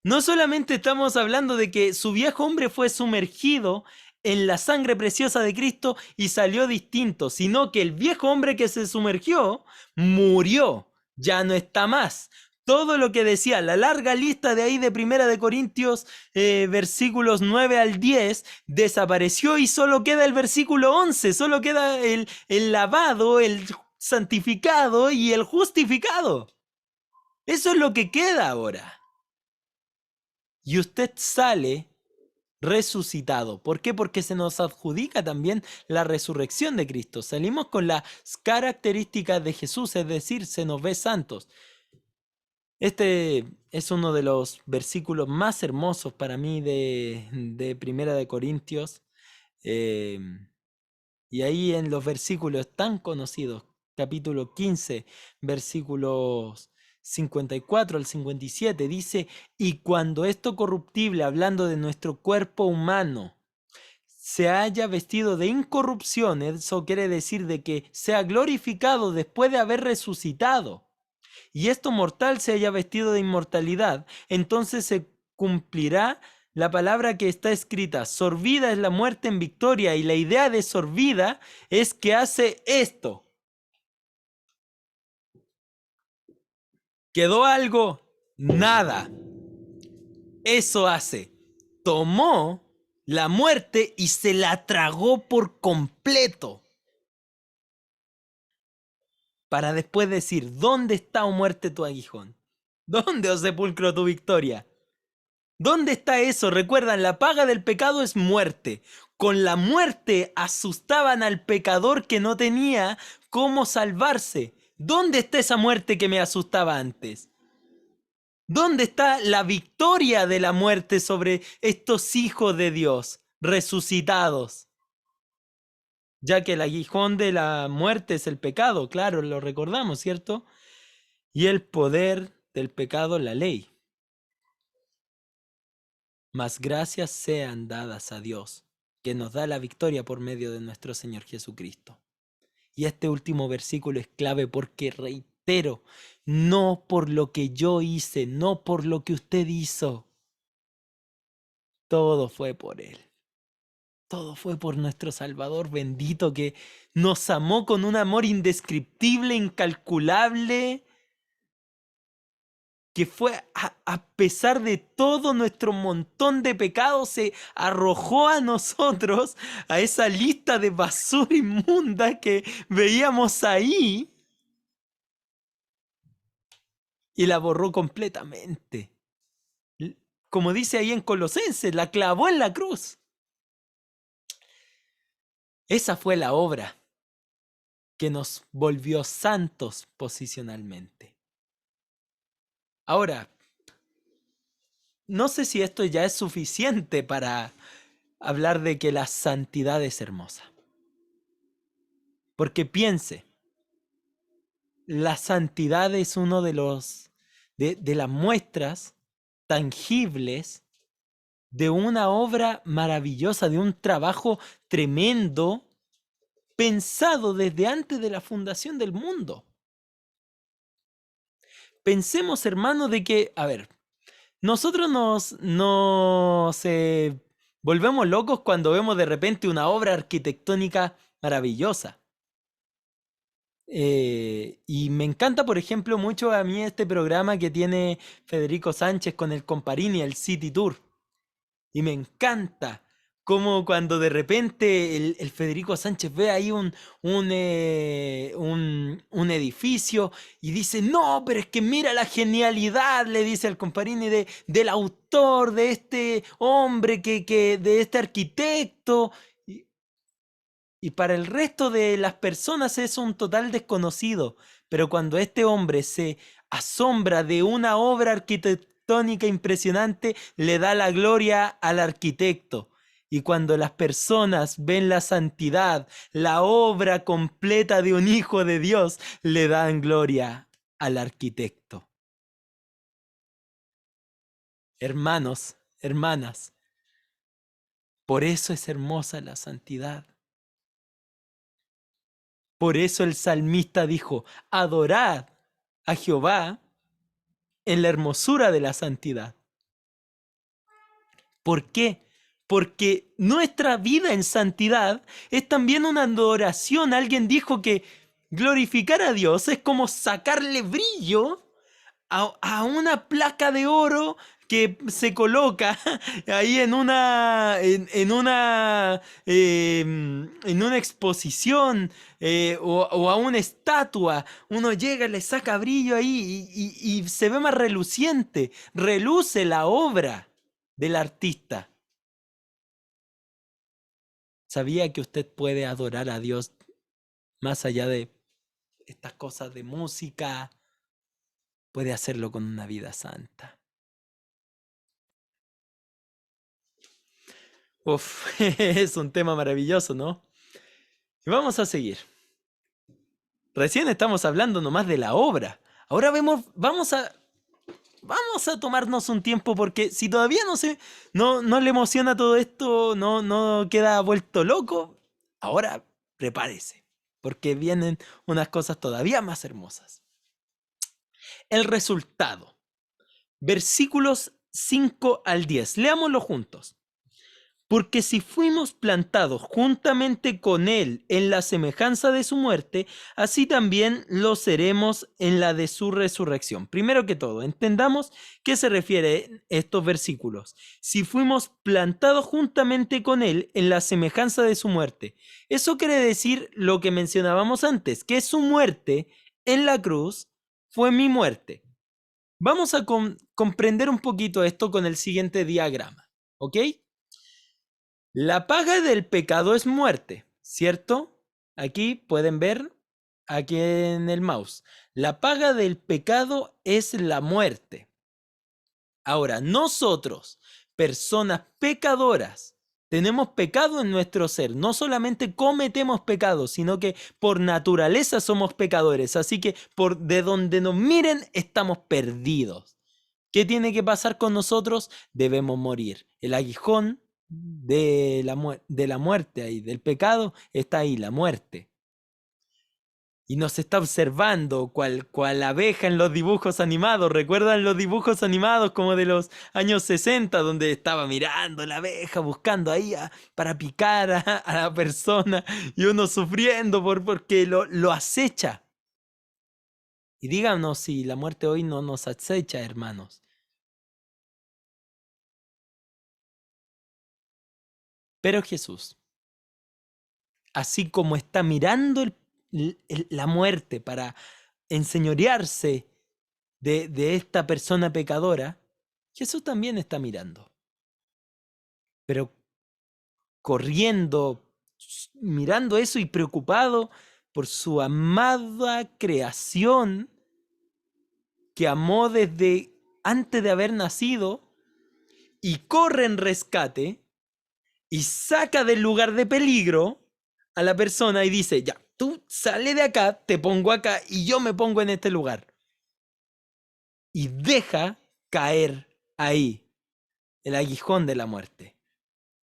No solamente estamos hablando de que su viejo hombre fue sumergido en la sangre preciosa de Cristo y salió distinto, sino que el viejo hombre que se sumergió murió, ya no está más. Todo lo que decía, la larga lista de ahí de Primera de Corintios, versículos 9 al 10, desapareció y solo queda el versículo 11, solo queda el lavado, el santificado y el justificado. Eso es lo que queda ahora. Y usted sale resucitado. ¿Por qué? Porque se nos adjudica también la resurrección de Cristo. Salimos con las características de Jesús, es decir, se nos ve santos. Este es uno de los versículos más hermosos para mí de Primera de Corintios. Y ahí en los versículos tan conocidos, capítulo 15, versículos 54 al 57, dice, y cuando esto corruptible, hablando de nuestro cuerpo humano, se haya vestido de incorrupción, eso quiere decir de que sea glorificado después de haber resucitado, y esto mortal se haya vestido de inmortalidad, entonces se cumplirá la palabra que está escrita, sorbida es la muerte en victoria, y la idea de sorbida es que hace esto. ¿Quedó algo? Nada. Eso hace. Tomó la muerte y se la tragó por completo. Para después decir, ¿dónde está, oh muerte, tu aguijón? ¿Dónde, oh sepulcro, tu victoria? ¿Dónde está eso? Recuerdan, la paga del pecado es muerte. Con la muerte asustaban al pecador que no tenía cómo salvarse. ¿Dónde está esa muerte que me asustaba antes? ¿Dónde está la victoria de la muerte sobre estos hijos de Dios resucitados? Ya que el aguijón de la muerte es el pecado, claro, lo recordamos, ¿cierto? Y el poder del pecado, la ley. Mas gracias sean dadas a Dios, que nos da la victoria por medio de nuestro Señor Jesucristo. Y este último versículo es clave porque reitero, no por lo que yo hice, no por lo que usted hizo. Todo fue por Él. Todo fue por nuestro Salvador bendito que nos amó con un amor indescriptible, incalculable, que fue a pesar de todo nuestro montón de pecados, se arrojó a nosotros, a esa lista de basura inmunda que veíamos ahí, y la borró completamente. Como dice ahí en Colosenses, la clavó en la cruz. Esa fue la obra que nos volvió santos posicionalmente. Ahora, no sé si esto ya es suficiente para hablar de que la santidad es hermosa. Porque piense, la santidad es uno de las muestras tangibles de una obra maravillosa, de un trabajo tremendo, pensado desde antes de la fundación del mundo. Pensemos, hermanos, de que, a ver, nosotros nos volvemos locos cuando vemos de repente una obra arquitectónica maravillosa. Y me encanta, por ejemplo, mucho a mí este programa que tiene Federico Sánchez con el Comparini, el City Tour. Y me encanta cómo cuando de repente el Federico Sánchez ve ahí un edificio y dice, no, pero es que mira la genialidad, le dice al Comparini, del autor, de este hombre, de este arquitecto. Y para el resto de las personas es un total desconocido. Pero cuando este hombre se asombra de una obra arquitectónica impresionante, le da la gloria al arquitecto. Y cuando las personas ven la santidad, la obra completa de un hijo de Dios, le dan gloria al arquitecto. Hermanos, hermanas. Por eso es hermosa la santidad. Por eso el salmista dijo, adorad a Jehová en la hermosura de la santidad. ¿Por qué? Porque nuestra vida en santidad es también una adoración. Alguien dijo que glorificar a Dios es como sacarle brillo a una placa de oro que se coloca ahí en una exposición o a una estatua. Uno llega, le saca brillo ahí y se ve más reluciente. Reluce la obra del artista. ¿Sabía que usted puede adorar a Dios más allá de estas cosas de música? Puede hacerlo con una vida santa. Uf, es un tema maravilloso, ¿no? Y vamos a seguir. Recién estamos hablando nomás de la obra. Ahora vamos a tomarnos un tiempo porque si todavía no le emociona todo esto, no queda vuelto loco, ahora prepárese, porque vienen unas cosas todavía más hermosas. El resultado. Versículos 5 al 10. Leámoslo juntos. Porque si fuimos plantados juntamente con Él en la semejanza de su muerte, así también lo seremos en la de su resurrección. Primero que todo, entendamos qué se refiere estos versículos. Si fuimos plantados juntamente con Él en la semejanza de su muerte. Eso quiere decir lo que mencionábamos antes, que su muerte en la cruz fue mi muerte. Vamos a comprender un poquito esto con el siguiente diagrama, ¿ok? La paga del pecado es muerte, ¿cierto? Aquí pueden ver, aquí en el mouse. La paga del pecado es la muerte. Ahora, nosotros, personas pecadoras, tenemos pecado en nuestro ser. No solamente cometemos pecados, sino que por naturaleza somos pecadores. Así que de donde nos miren, estamos perdidos. ¿Qué tiene que pasar con nosotros? Debemos morir. El aguijón de la muerte ahí, del pecado, está ahí, la muerte. Y nos está observando cual abeja en los dibujos animados. ¿Recuerdan los dibujos animados como de los años 60, donde estaba mirando la abeja, buscando ahí para picar a la persona y uno sufriendo porque lo acecha? Y díganos si la muerte hoy no nos acecha, hermanos. Pero Jesús, así como está mirando la muerte para enseñorearse de esta persona pecadora, Jesús también está mirando. Pero corriendo, mirando eso y preocupado por su amada creación que amó desde antes de haber nacido y corre en rescate y saca del lugar de peligro a la persona y dice, ya, tú sale de acá, te pongo acá y yo me pongo en este lugar. Y deja caer ahí el aguijón de la muerte,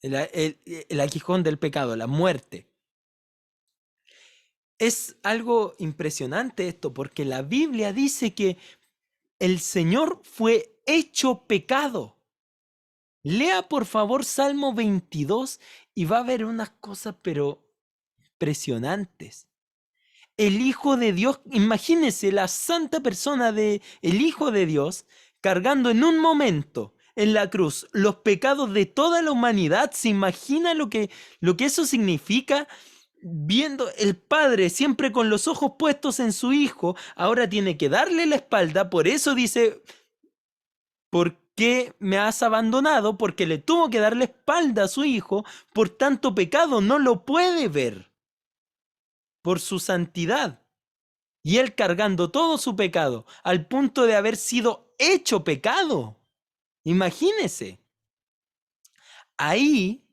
el aguijón del pecado, la muerte. Es algo impresionante esto, porque la Biblia dice que el Señor fue hecho pecado. Lea por favor Salmo 22 y va a ver unas cosas pero impresionantes. El Hijo de Dios, imagínese la santa persona de el Hijo de Dios cargando en un momento en la cruz los pecados de toda la humanidad. ¿Se imagina lo que eso significa? Viendo el Padre siempre con los ojos puestos en su Hijo, ahora tiene que darle la espalda. Por eso dice, ¿por qué me has abandonado? Porque le tuvo que dar la espalda a su Hijo, por tanto pecado no lo puede ver, por su santidad. Y él cargando todo su pecado, al punto de haber sido hecho pecado. Imagínese. Ahí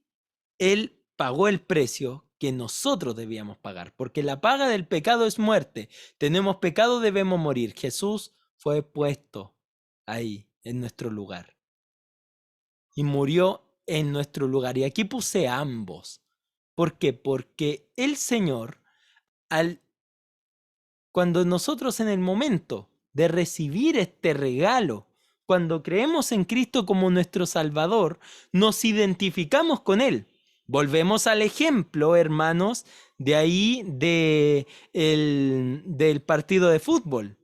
él pagó el precio que nosotros debíamos pagar, porque la paga del pecado es muerte. Tenemos pecado, debemos morir. Jesús fue puesto ahí, en nuestro lugar. y murió en nuestro lugar. Y aquí puse ambos. ¿Por qué? Porque el Señor, cuando nosotros en el momento de recibir este regalo, cuando creemos en Cristo como nuestro Salvador, nos identificamos con Él. Volvemos al ejemplo, hermanos, de ahí del partido de fútbol.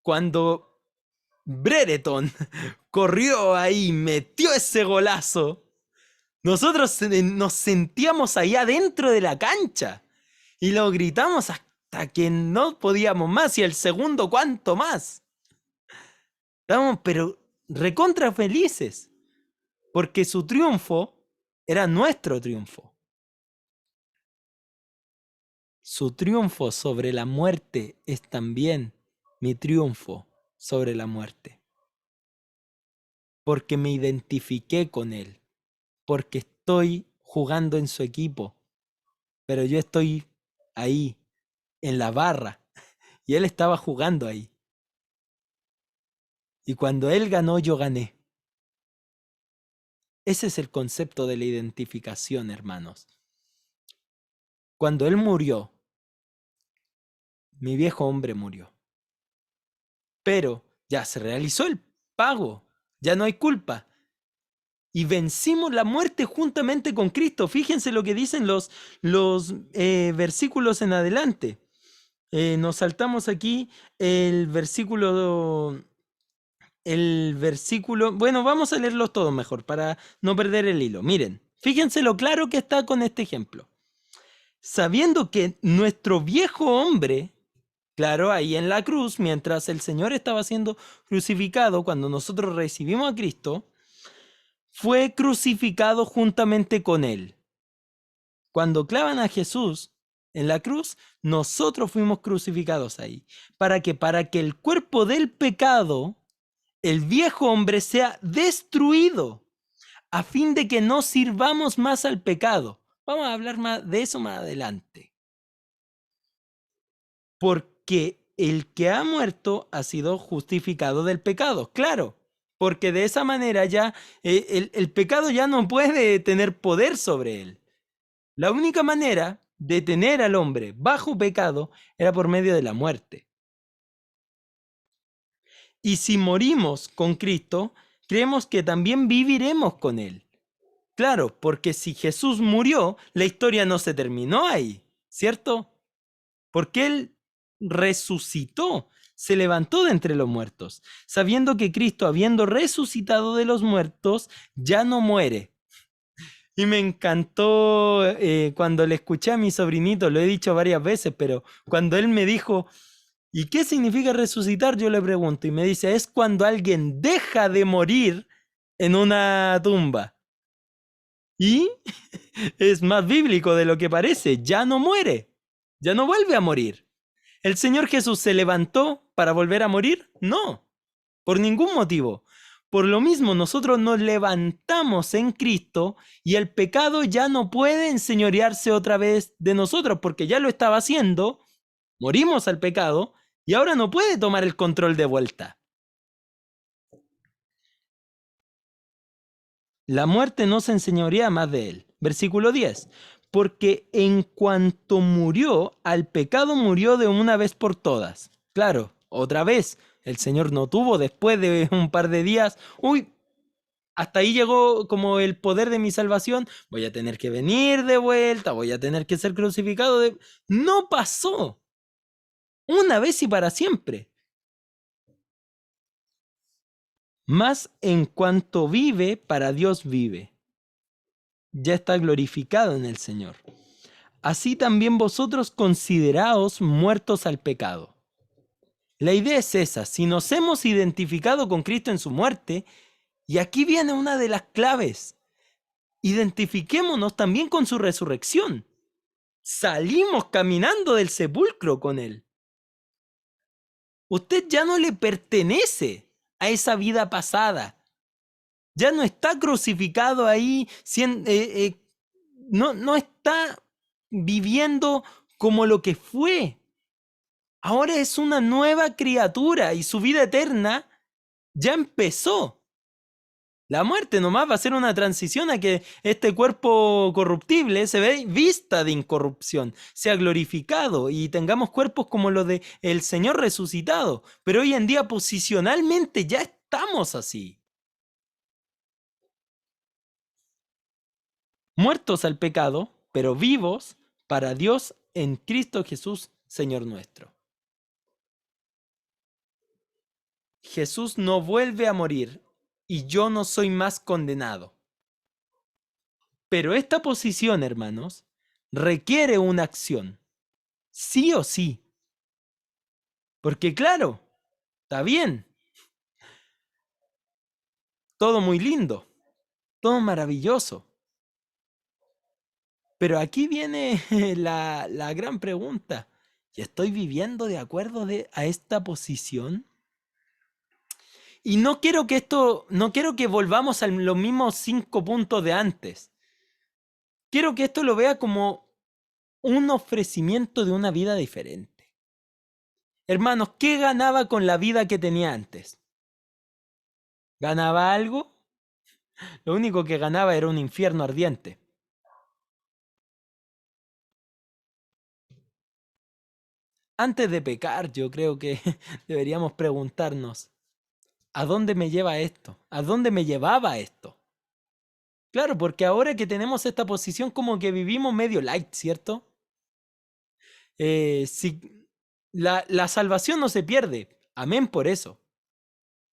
Cuando Brereton corrió ahí, metió ese golazo, nosotros nos sentíamos ahí adentro de la cancha y lo gritamos hasta que no podíamos más, y el segundo cuánto más. Estábamos pero recontra felices, porque su triunfo era nuestro triunfo. Su triunfo sobre la muerte es también mi triunfo sobre la muerte. Porque me identifiqué con él, porque estoy jugando en su equipo, pero yo estoy ahí, en la barra, y él estaba jugando ahí. Y cuando él ganó, yo gané. Ese es el concepto de la identificación, hermanos. Cuando él murió, mi viejo hombre murió. Pero ya se realizó el pago, ya no hay culpa. Y vencimos la muerte juntamente con Cristo. Fíjense lo que dicen los versículos en adelante. Nos saltamos aquí el versículo, bueno, vamos a leerlos todos mejor para no perder el hilo. Miren, fíjense lo claro que está con este ejemplo. Sabiendo que nuestro viejo hombre, claro, ahí en la cruz, mientras el Señor estaba siendo crucificado, cuando nosotros recibimos a Cristo, fue crucificado juntamente con él. Cuando clavan a Jesús en la cruz, nosotros fuimos crucificados ahí. ¿Para qué? Para que el cuerpo del pecado, el viejo hombre, sea destruido, a fin de que no sirvamos más al pecado. Vamos a hablar más de eso más adelante. Porque el que ha muerto ha sido justificado del pecado, claro. Porque de esa manera ya el pecado ya no puede tener poder sobre él. La única manera de tener al hombre bajo pecado era por medio de la muerte. Y si morimos con Cristo, creemos que también viviremos con él. Claro, porque si Jesús murió, la historia no se terminó ahí, ¿cierto? Porque él resucitó, se levantó de entre los muertos, sabiendo que Cristo, habiendo resucitado de los muertos, ya no muere. Y me encantó cuando le escuché a mi sobrinito, lo he dicho varias veces, pero cuando él me dijo, ¿y qué significa resucitar? Yo le pregunto y me dice, es cuando alguien deja de morir en una tumba. Y es más bíblico de lo que parece, ya no muere, ya no vuelve a morir. ¿El Señor Jesús se levantó para volver a morir? No, por ningún motivo. Por lo mismo, nosotros nos levantamos en Cristo y el pecado ya no puede enseñorearse otra vez de nosotros, porque ya lo estaba haciendo, morimos al pecado y ahora no puede tomar el control de vuelta. La muerte no se enseñorea más de él. Versículo 10. Porque en cuanto murió, al pecado murió de una vez por todas. Claro, otra vez. El Señor no tuvo después de un par de días. Uy, hasta ahí llegó como el poder de mi salvación. Voy a tener que venir de vuelta. Voy a tener que ser crucificado. No pasó. Una vez y para siempre. Mas en cuanto vive, para Dios vive. Ya está glorificado en el Señor. Así también vosotros consideraos muertos al pecado. La idea es esa, si nos hemos identificado con Cristo en su muerte, y aquí viene una de las claves, identifiquémonos también con su resurrección. Salimos caminando del sepulcro con Él. Usted ya no le pertenece a esa vida pasada. Ya no está crucificado ahí, no está viviendo como lo que fue. Ahora es una nueva criatura y su vida eterna ya empezó. La muerte nomás va a ser una transición a que este cuerpo corruptible se vista de incorrupción, sea glorificado y tengamos cuerpos como los de el Señor resucitado. Pero hoy en día posicionalmente ya estamos así. Muertos al pecado, pero vivos para Dios en Cristo Jesús, Señor nuestro. Jesús no vuelve a morir y yo no soy más condenado. Pero esta posición, hermanos, requiere una acción, sí o sí. Porque claro, está bien, todo muy lindo, todo maravilloso. Pero aquí viene la gran pregunta. ¿Y estoy viviendo de acuerdo a esta posición? Y no quiero que volvamos a los mismos 5 puntos de antes. Quiero que esto lo vea como un ofrecimiento de una vida diferente. Hermanos, ¿qué ganaba con la vida que tenía antes? ¿Ganaba algo? Lo único que ganaba era un infierno ardiente. Antes de pecar, yo creo que deberíamos preguntarnos, ¿a dónde me lleva esto? ¿A dónde me llevaba esto? Claro, porque ahora que tenemos esta posición como que vivimos medio light, ¿cierto? Si la salvación no se pierde. Amén por eso.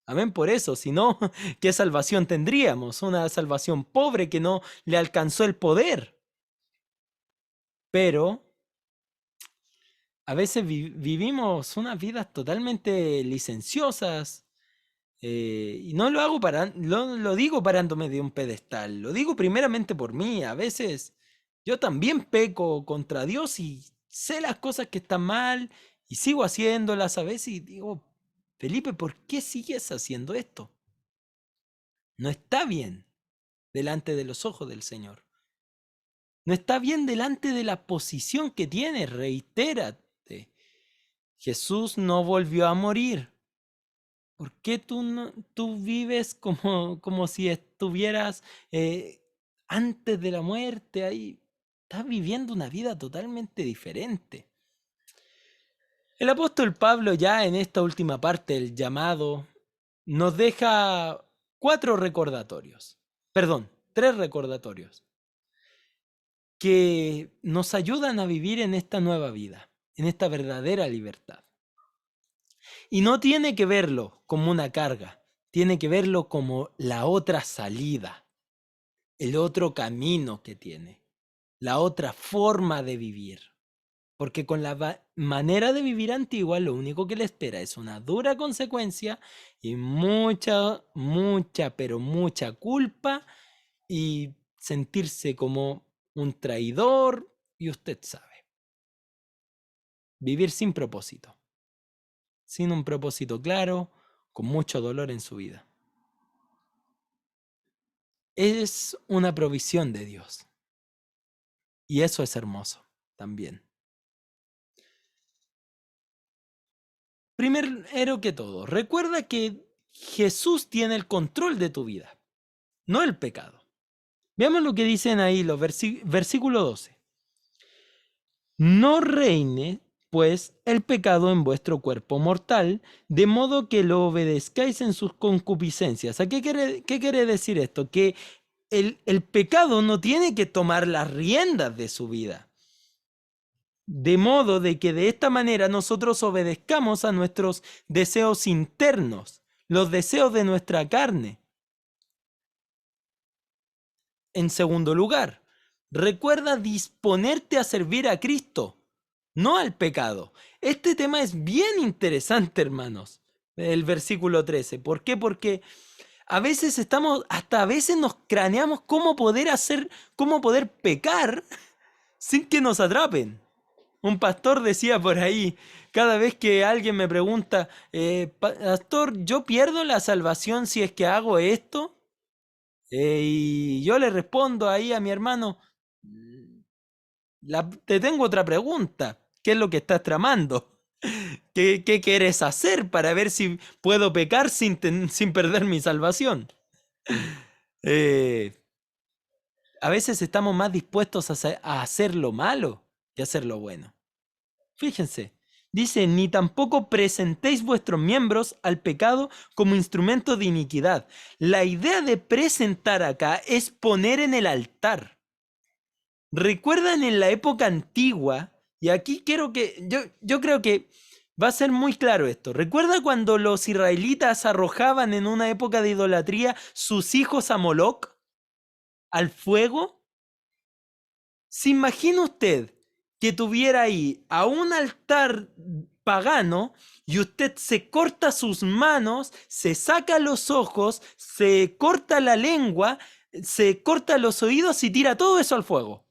Amén por eso. Si no, ¿qué salvación tendríamos? Una salvación pobre que no le alcanzó el poder. Pero a veces vivimos unas vidas totalmente licenciosas. Y no lo hago lo digo parándome de un pedestal. Lo digo primeramente por mí. A veces yo también peco contra Dios y sé las cosas que están mal y sigo haciéndolas a veces y digo, Felipe, ¿por qué sigues haciendo esto? No está bien delante de los ojos del Señor. No está bien delante de la posición que tienes. Reitérate. Jesús no volvió a morir. ¿Por qué tú vives como si estuvieras antes de la muerte ahí? Estás viviendo una vida totalmente diferente. El apóstol Pablo ya en esta última parte del llamado nos deja 4 recordatorios. Perdón, 3 recordatorios que nos ayudan a vivir en esta nueva vida, en esta verdadera libertad. Y no tiene que verlo como una carga, tiene que verlo como la otra salida, el otro camino que tiene, la otra forma de vivir. Porque con la manera de vivir antigua, lo único que le espera es una dura consecuencia y mucha, pero mucha culpa y sentirse como un traidor, y usted sabe. Vivir sin propósito. Sin un propósito claro, con mucho dolor en su vida. Es una provisión de Dios. Y eso es hermoso también. Primero que todo, recuerda que Jesús tiene el control de tu vida, no el pecado. Veamos lo que dicen ahí los versículo 12. No reine pues el pecado en vuestro cuerpo mortal, de modo que lo obedezcáis en sus concupiscencias. ¿A qué quiere decir esto? Que el pecado no tiene que tomar las riendas de su vida. De modo de que de esta manera nosotros obedezcamos a nuestros deseos internos, los deseos de nuestra carne. En segundo lugar, recuerda disponerte a servir a Cristo, no al pecado. Este tema es bien interesante, hermanos. El versículo 13. ¿Por qué? Porque a veces hasta a veces nos craneamos cómo poder pecar sin que nos atrapen. Un pastor decía por ahí, cada vez que alguien me pregunta, pastor, ¿yo pierdo la salvación si es que hago esto? Y yo le respondo ahí a mi hermano, te tengo otra pregunta. ¿Qué es lo que estás tramando? ¿Qué quieres hacer para ver si puedo pecar sin perder mi salvación? A veces estamos más dispuestos a hacer lo malo que a hacer lo bueno. Fíjense, dice, ni tampoco presentéis vuestros miembros al pecado como instrumento de iniquidad. La idea de presentar acá es poner en el altar. ¿Recuerdan en la época antigua? Y aquí quiero que, yo creo que va a ser muy claro esto. ¿Recuerda cuando los israelitas arrojaban en una época de idolatría sus hijos a Moloc, al fuego? ¿Se imagina usted que tuviera ahí a un altar pagano y usted se corta sus manos, se saca los ojos, se corta la lengua, se corta los oídos y tira todo eso al fuego?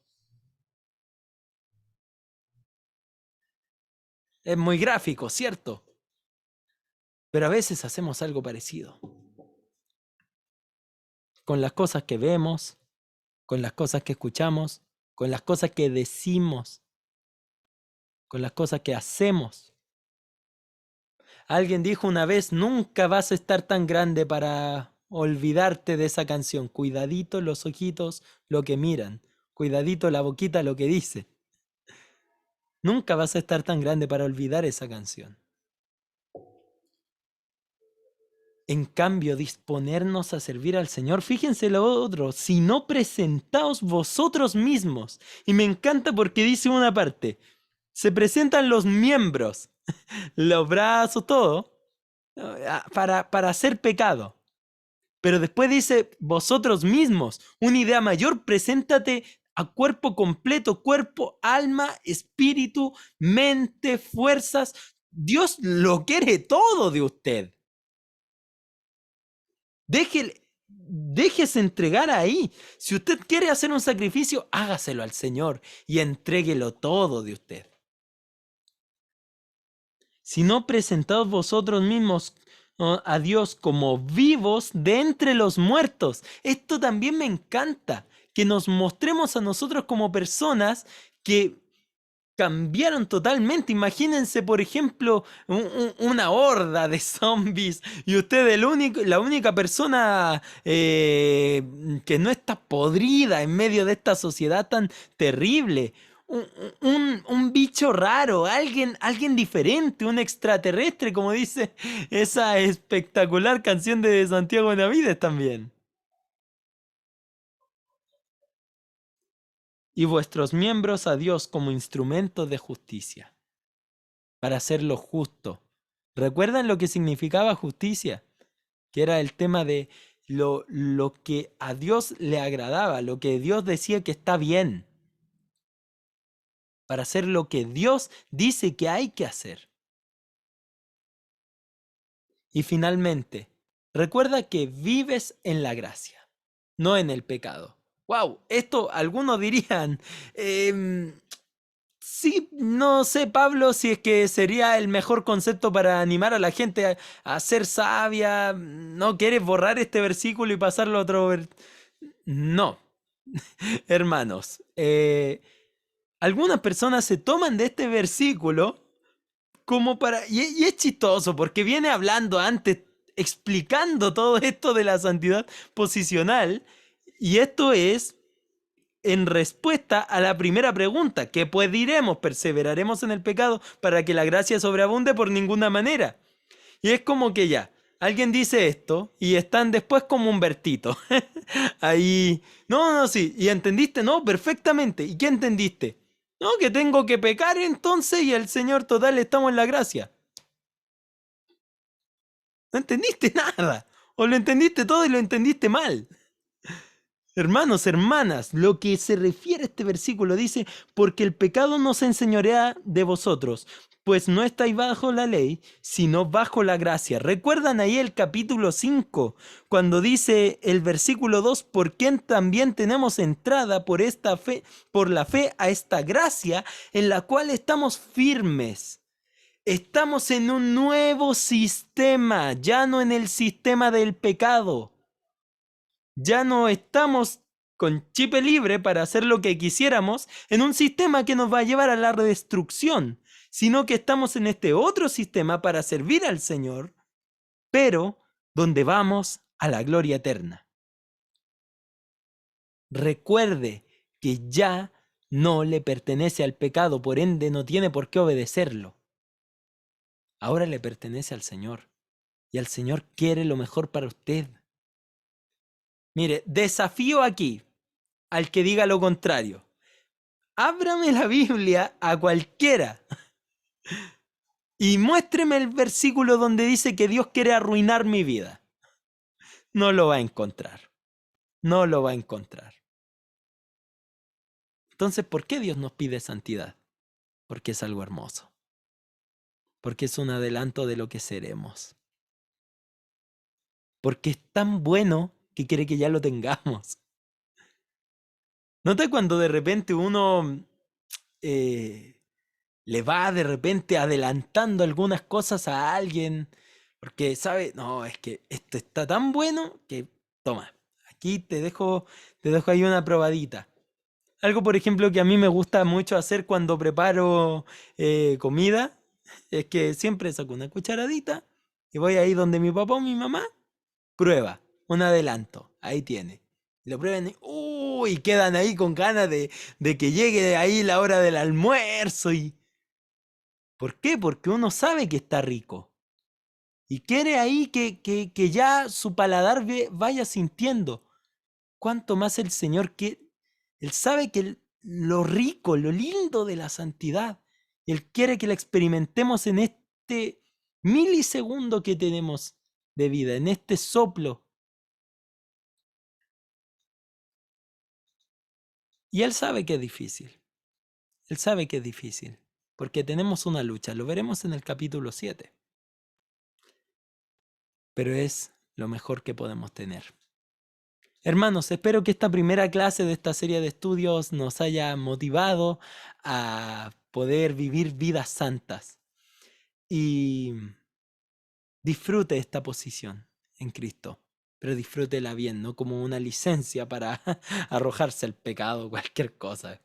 Es muy gráfico, ¿cierto? Pero a veces hacemos algo parecido. Con las cosas que vemos, con las cosas que escuchamos, con las cosas que decimos, con las cosas que hacemos. Alguien dijo una vez, nunca vas a estar tan grande para olvidarte de esa canción. Cuidadito los ojitos lo que miran, cuidadito la boquita lo que dice. Nunca vas a estar tan grande para olvidar esa canción. En cambio, disponernos a servir al Señor, fíjense lo otro, si no presentaos vosotros mismos. Y me encanta porque dice una parte, se presentan los miembros, los brazos, todo, para hacer pecado. Pero después dice, vosotros mismos, una idea mayor, preséntate a cuerpo completo, cuerpo, alma, espíritu, mente, fuerzas. Dios lo quiere todo de usted. Déjese entregar ahí. Si usted quiere hacer un sacrificio, hágaselo al Señor y entréguelo todo de usted. Si no presentaos vosotros mismos a Dios como vivos de entre los muertos. Esto también me encanta, que nos mostremos a nosotros como personas que cambiaron totalmente. Imagínense, por ejemplo, una horda de zombies y usted la única persona que no está podrida en medio de esta sociedad tan terrible. Un bicho raro, alguien diferente, un extraterrestre, como dice esa espectacular canción de Santiago Benavides también. Y vuestros miembros a Dios como instrumentos de justicia, para hacer lo justo. ¿Recuerdan lo que significaba justicia? Que era el tema de lo que a Dios le agradaba, lo que Dios decía que está bien. Para hacer lo que Dios dice que hay que hacer. Y finalmente, recuerda que vives en la gracia, no en el pecado. ¡Wow! Esto algunos dirían, sí, no sé, Pablo, si es que sería el mejor concepto para animar a la gente a ser sabia. ¿No quieres borrar este versículo y pasarlo a otro? No, hermanos. Algunas personas se toman de este versículo como para... Y es chistoso porque viene hablando antes, explicando todo esto de la santidad posicional. Y esto es en respuesta a la primera pregunta. ¿Qué pues diremos? ¿Perseveraremos en el pecado para que la gracia sobreabunde? Por ninguna manera. Y es como que ya, alguien dice esto y están después como un Bertito. Ahí, no, sí. ¿Y entendiste? No, perfectamente. ¿Y qué entendiste? No, que tengo que pecar entonces y el Señor total estamos en la gracia. No entendiste nada. O lo entendiste todo y lo entendiste mal. Hermanos, hermanas, lo que se refiere a este versículo dice, porque el pecado no se enseñorea de vosotros, pues no estáis bajo la ley, sino bajo la gracia. ¿Recuerdan ahí el capítulo 5, cuando dice el versículo 2, por quien también tenemos entrada por esta fe, por la fe a esta gracia, en la cual estamos firmes? Estamos en un nuevo sistema, ya no en el sistema del pecado. Ya no estamos con chip libre para hacer lo que quisiéramos en un sistema que nos va a llevar a la destrucción, sino que estamos en este otro sistema para servir al Señor, pero donde vamos a la gloria eterna. recuerde que ya no le pertenece al pecado, por ende no tiene por qué obedecerlo. Ahora le pertenece al Señor y el Señor quiere lo mejor para usted. Mire, desafío aquí al que diga lo contrario. Ábrame la Biblia a cualquiera y muéstreme el versículo donde dice que Dios quiere arruinar mi vida. No lo va a encontrar. No lo va a encontrar. Entonces, ¿por qué Dios nos pide santidad? Porque es algo hermoso. Porque es un adelanto de lo que seremos. Porque es tan bueno que quiere que ya lo tengamos. ¿Nota cuando de repente uno le va de repente adelantando algunas cosas a alguien? Porque sabe, no, es que esto está tan bueno que, toma, aquí te dejo ahí una probadita. Algo, por ejemplo, que a mí me gusta mucho hacer cuando preparo comida, es que siempre saco una cucharadita y voy ahí donde mi papá o mi mamá, prueba, un adelanto, ahí tiene. Y lo prueban y quedan ahí con ganas de que llegue ahí la hora del almuerzo. ¿Por qué? Porque uno sabe que está rico y quiere ahí que ya su paladar vaya sintiendo. Cuánto más el Señor, que Él sabe que lo rico, lo lindo de la santidad, Él quiere que la experimentemos en este milisegundo que tenemos de vida, en este soplo. Y Él sabe que es difícil. Él sabe que es difícil, porque tenemos una lucha, lo veremos en el capítulo 7. Pero es lo mejor que podemos tener. Hermanos, espero que esta primera clase de esta serie de estudios nos haya motivado a poder vivir vidas santas y disfrute esta posición en Cristo, pero disfrútela bien, no como una licencia para arrojarse al pecado o cualquier cosa.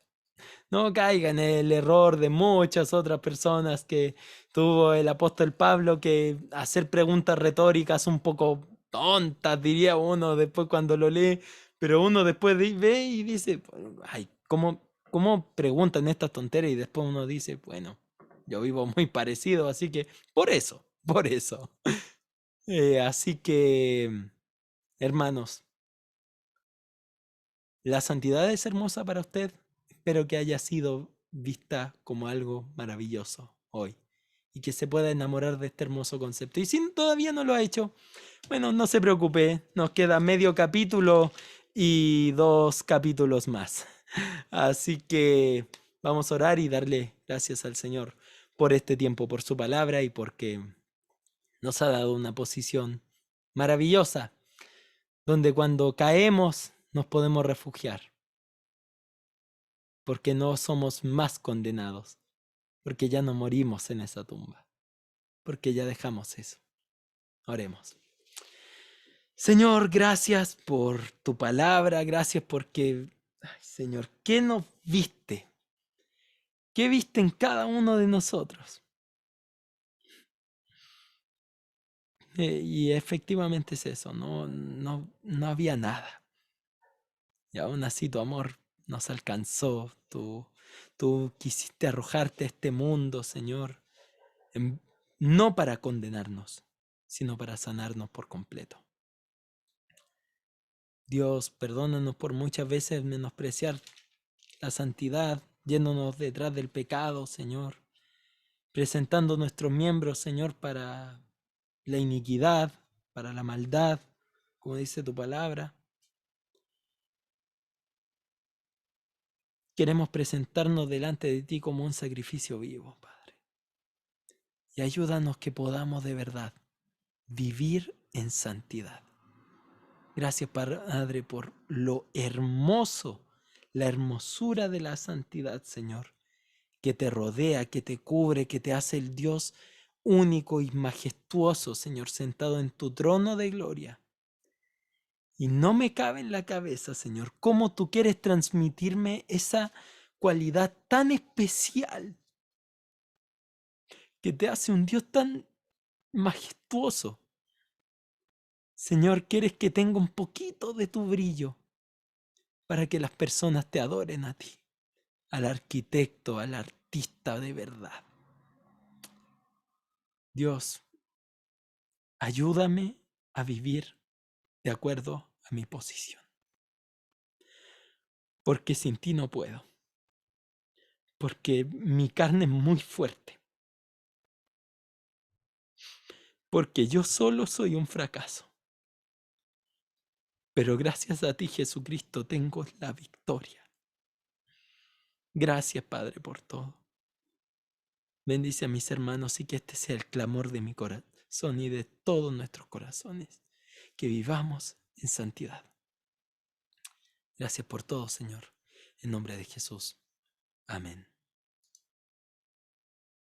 No caiga en el error de muchas otras personas que tuvo el apóstol Pablo, que hacer preguntas retóricas un poco tontas, diría uno después cuando lo lee, pero uno después ve y dice, ay, ¿cómo preguntan estas tonterías? Y después uno dice, bueno, yo vivo muy parecido, así que por eso. Así que, hermanos, la santidad es hermosa para usted. Espero que haya sido vista como algo maravilloso hoy y que se pueda enamorar de este hermoso concepto. Y si todavía no lo ha hecho, bueno, no se preocupe, nos queda medio capítulo y 2 capítulos más. Así que vamos a orar y darle gracias al Señor por este tiempo, por su palabra y porque nos ha dado una posición maravillosa donde cuando caemos nos podemos refugiar, porque no somos más condenados, porque ya no morimos en esa tumba, porque ya dejamos eso. Oremos. Señor, gracias por tu palabra, gracias porque, ay, Señor, ¿qué nos viste? ¿Qué viste en cada uno de nosotros? Y efectivamente es eso, no había nada. Y aún así tu amor nos alcanzó, tú quisiste arrojarte a este mundo, Señor, no para condenarnos, sino para sanarnos por completo. Dios, perdónanos por muchas veces menospreciar la santidad, yéndonos detrás del pecado, Señor, presentando nuestros miembros, Señor, para la iniquidad, para la maldad, como dice tu palabra. Queremos presentarnos delante de ti como un sacrificio vivo, Padre. Y ayúdanos que podamos de verdad vivir en santidad. Gracias, Padre, por lo hermoso, la hermosura de la santidad, Señor, que te rodea, que te cubre, que te hace el Dios único y majestuoso, Señor, sentado en tu trono de gloria. Y no me cabe en la cabeza, Señor, cómo tú quieres transmitirme esa cualidad tan especial que te hace un Dios tan majestuoso. Señor, quieres que tenga un poquito de tu brillo, para que las personas te adoren a ti, al arquitecto, al artista de verdad. Dios, ayúdame a vivir de acuerdo a mi posición, porque sin ti no puedo, porque mi carne es muy fuerte, porque yo solo soy un fracaso. Pero gracias a ti, Jesucristo, tengo la victoria. Gracias, Padre, por todo. Bendice a mis hermanos y que este sea el clamor de mi corazón y de todos nuestros corazones, que vivamos en santidad. Gracias por todo, Señor. En nombre de Jesús. Amén.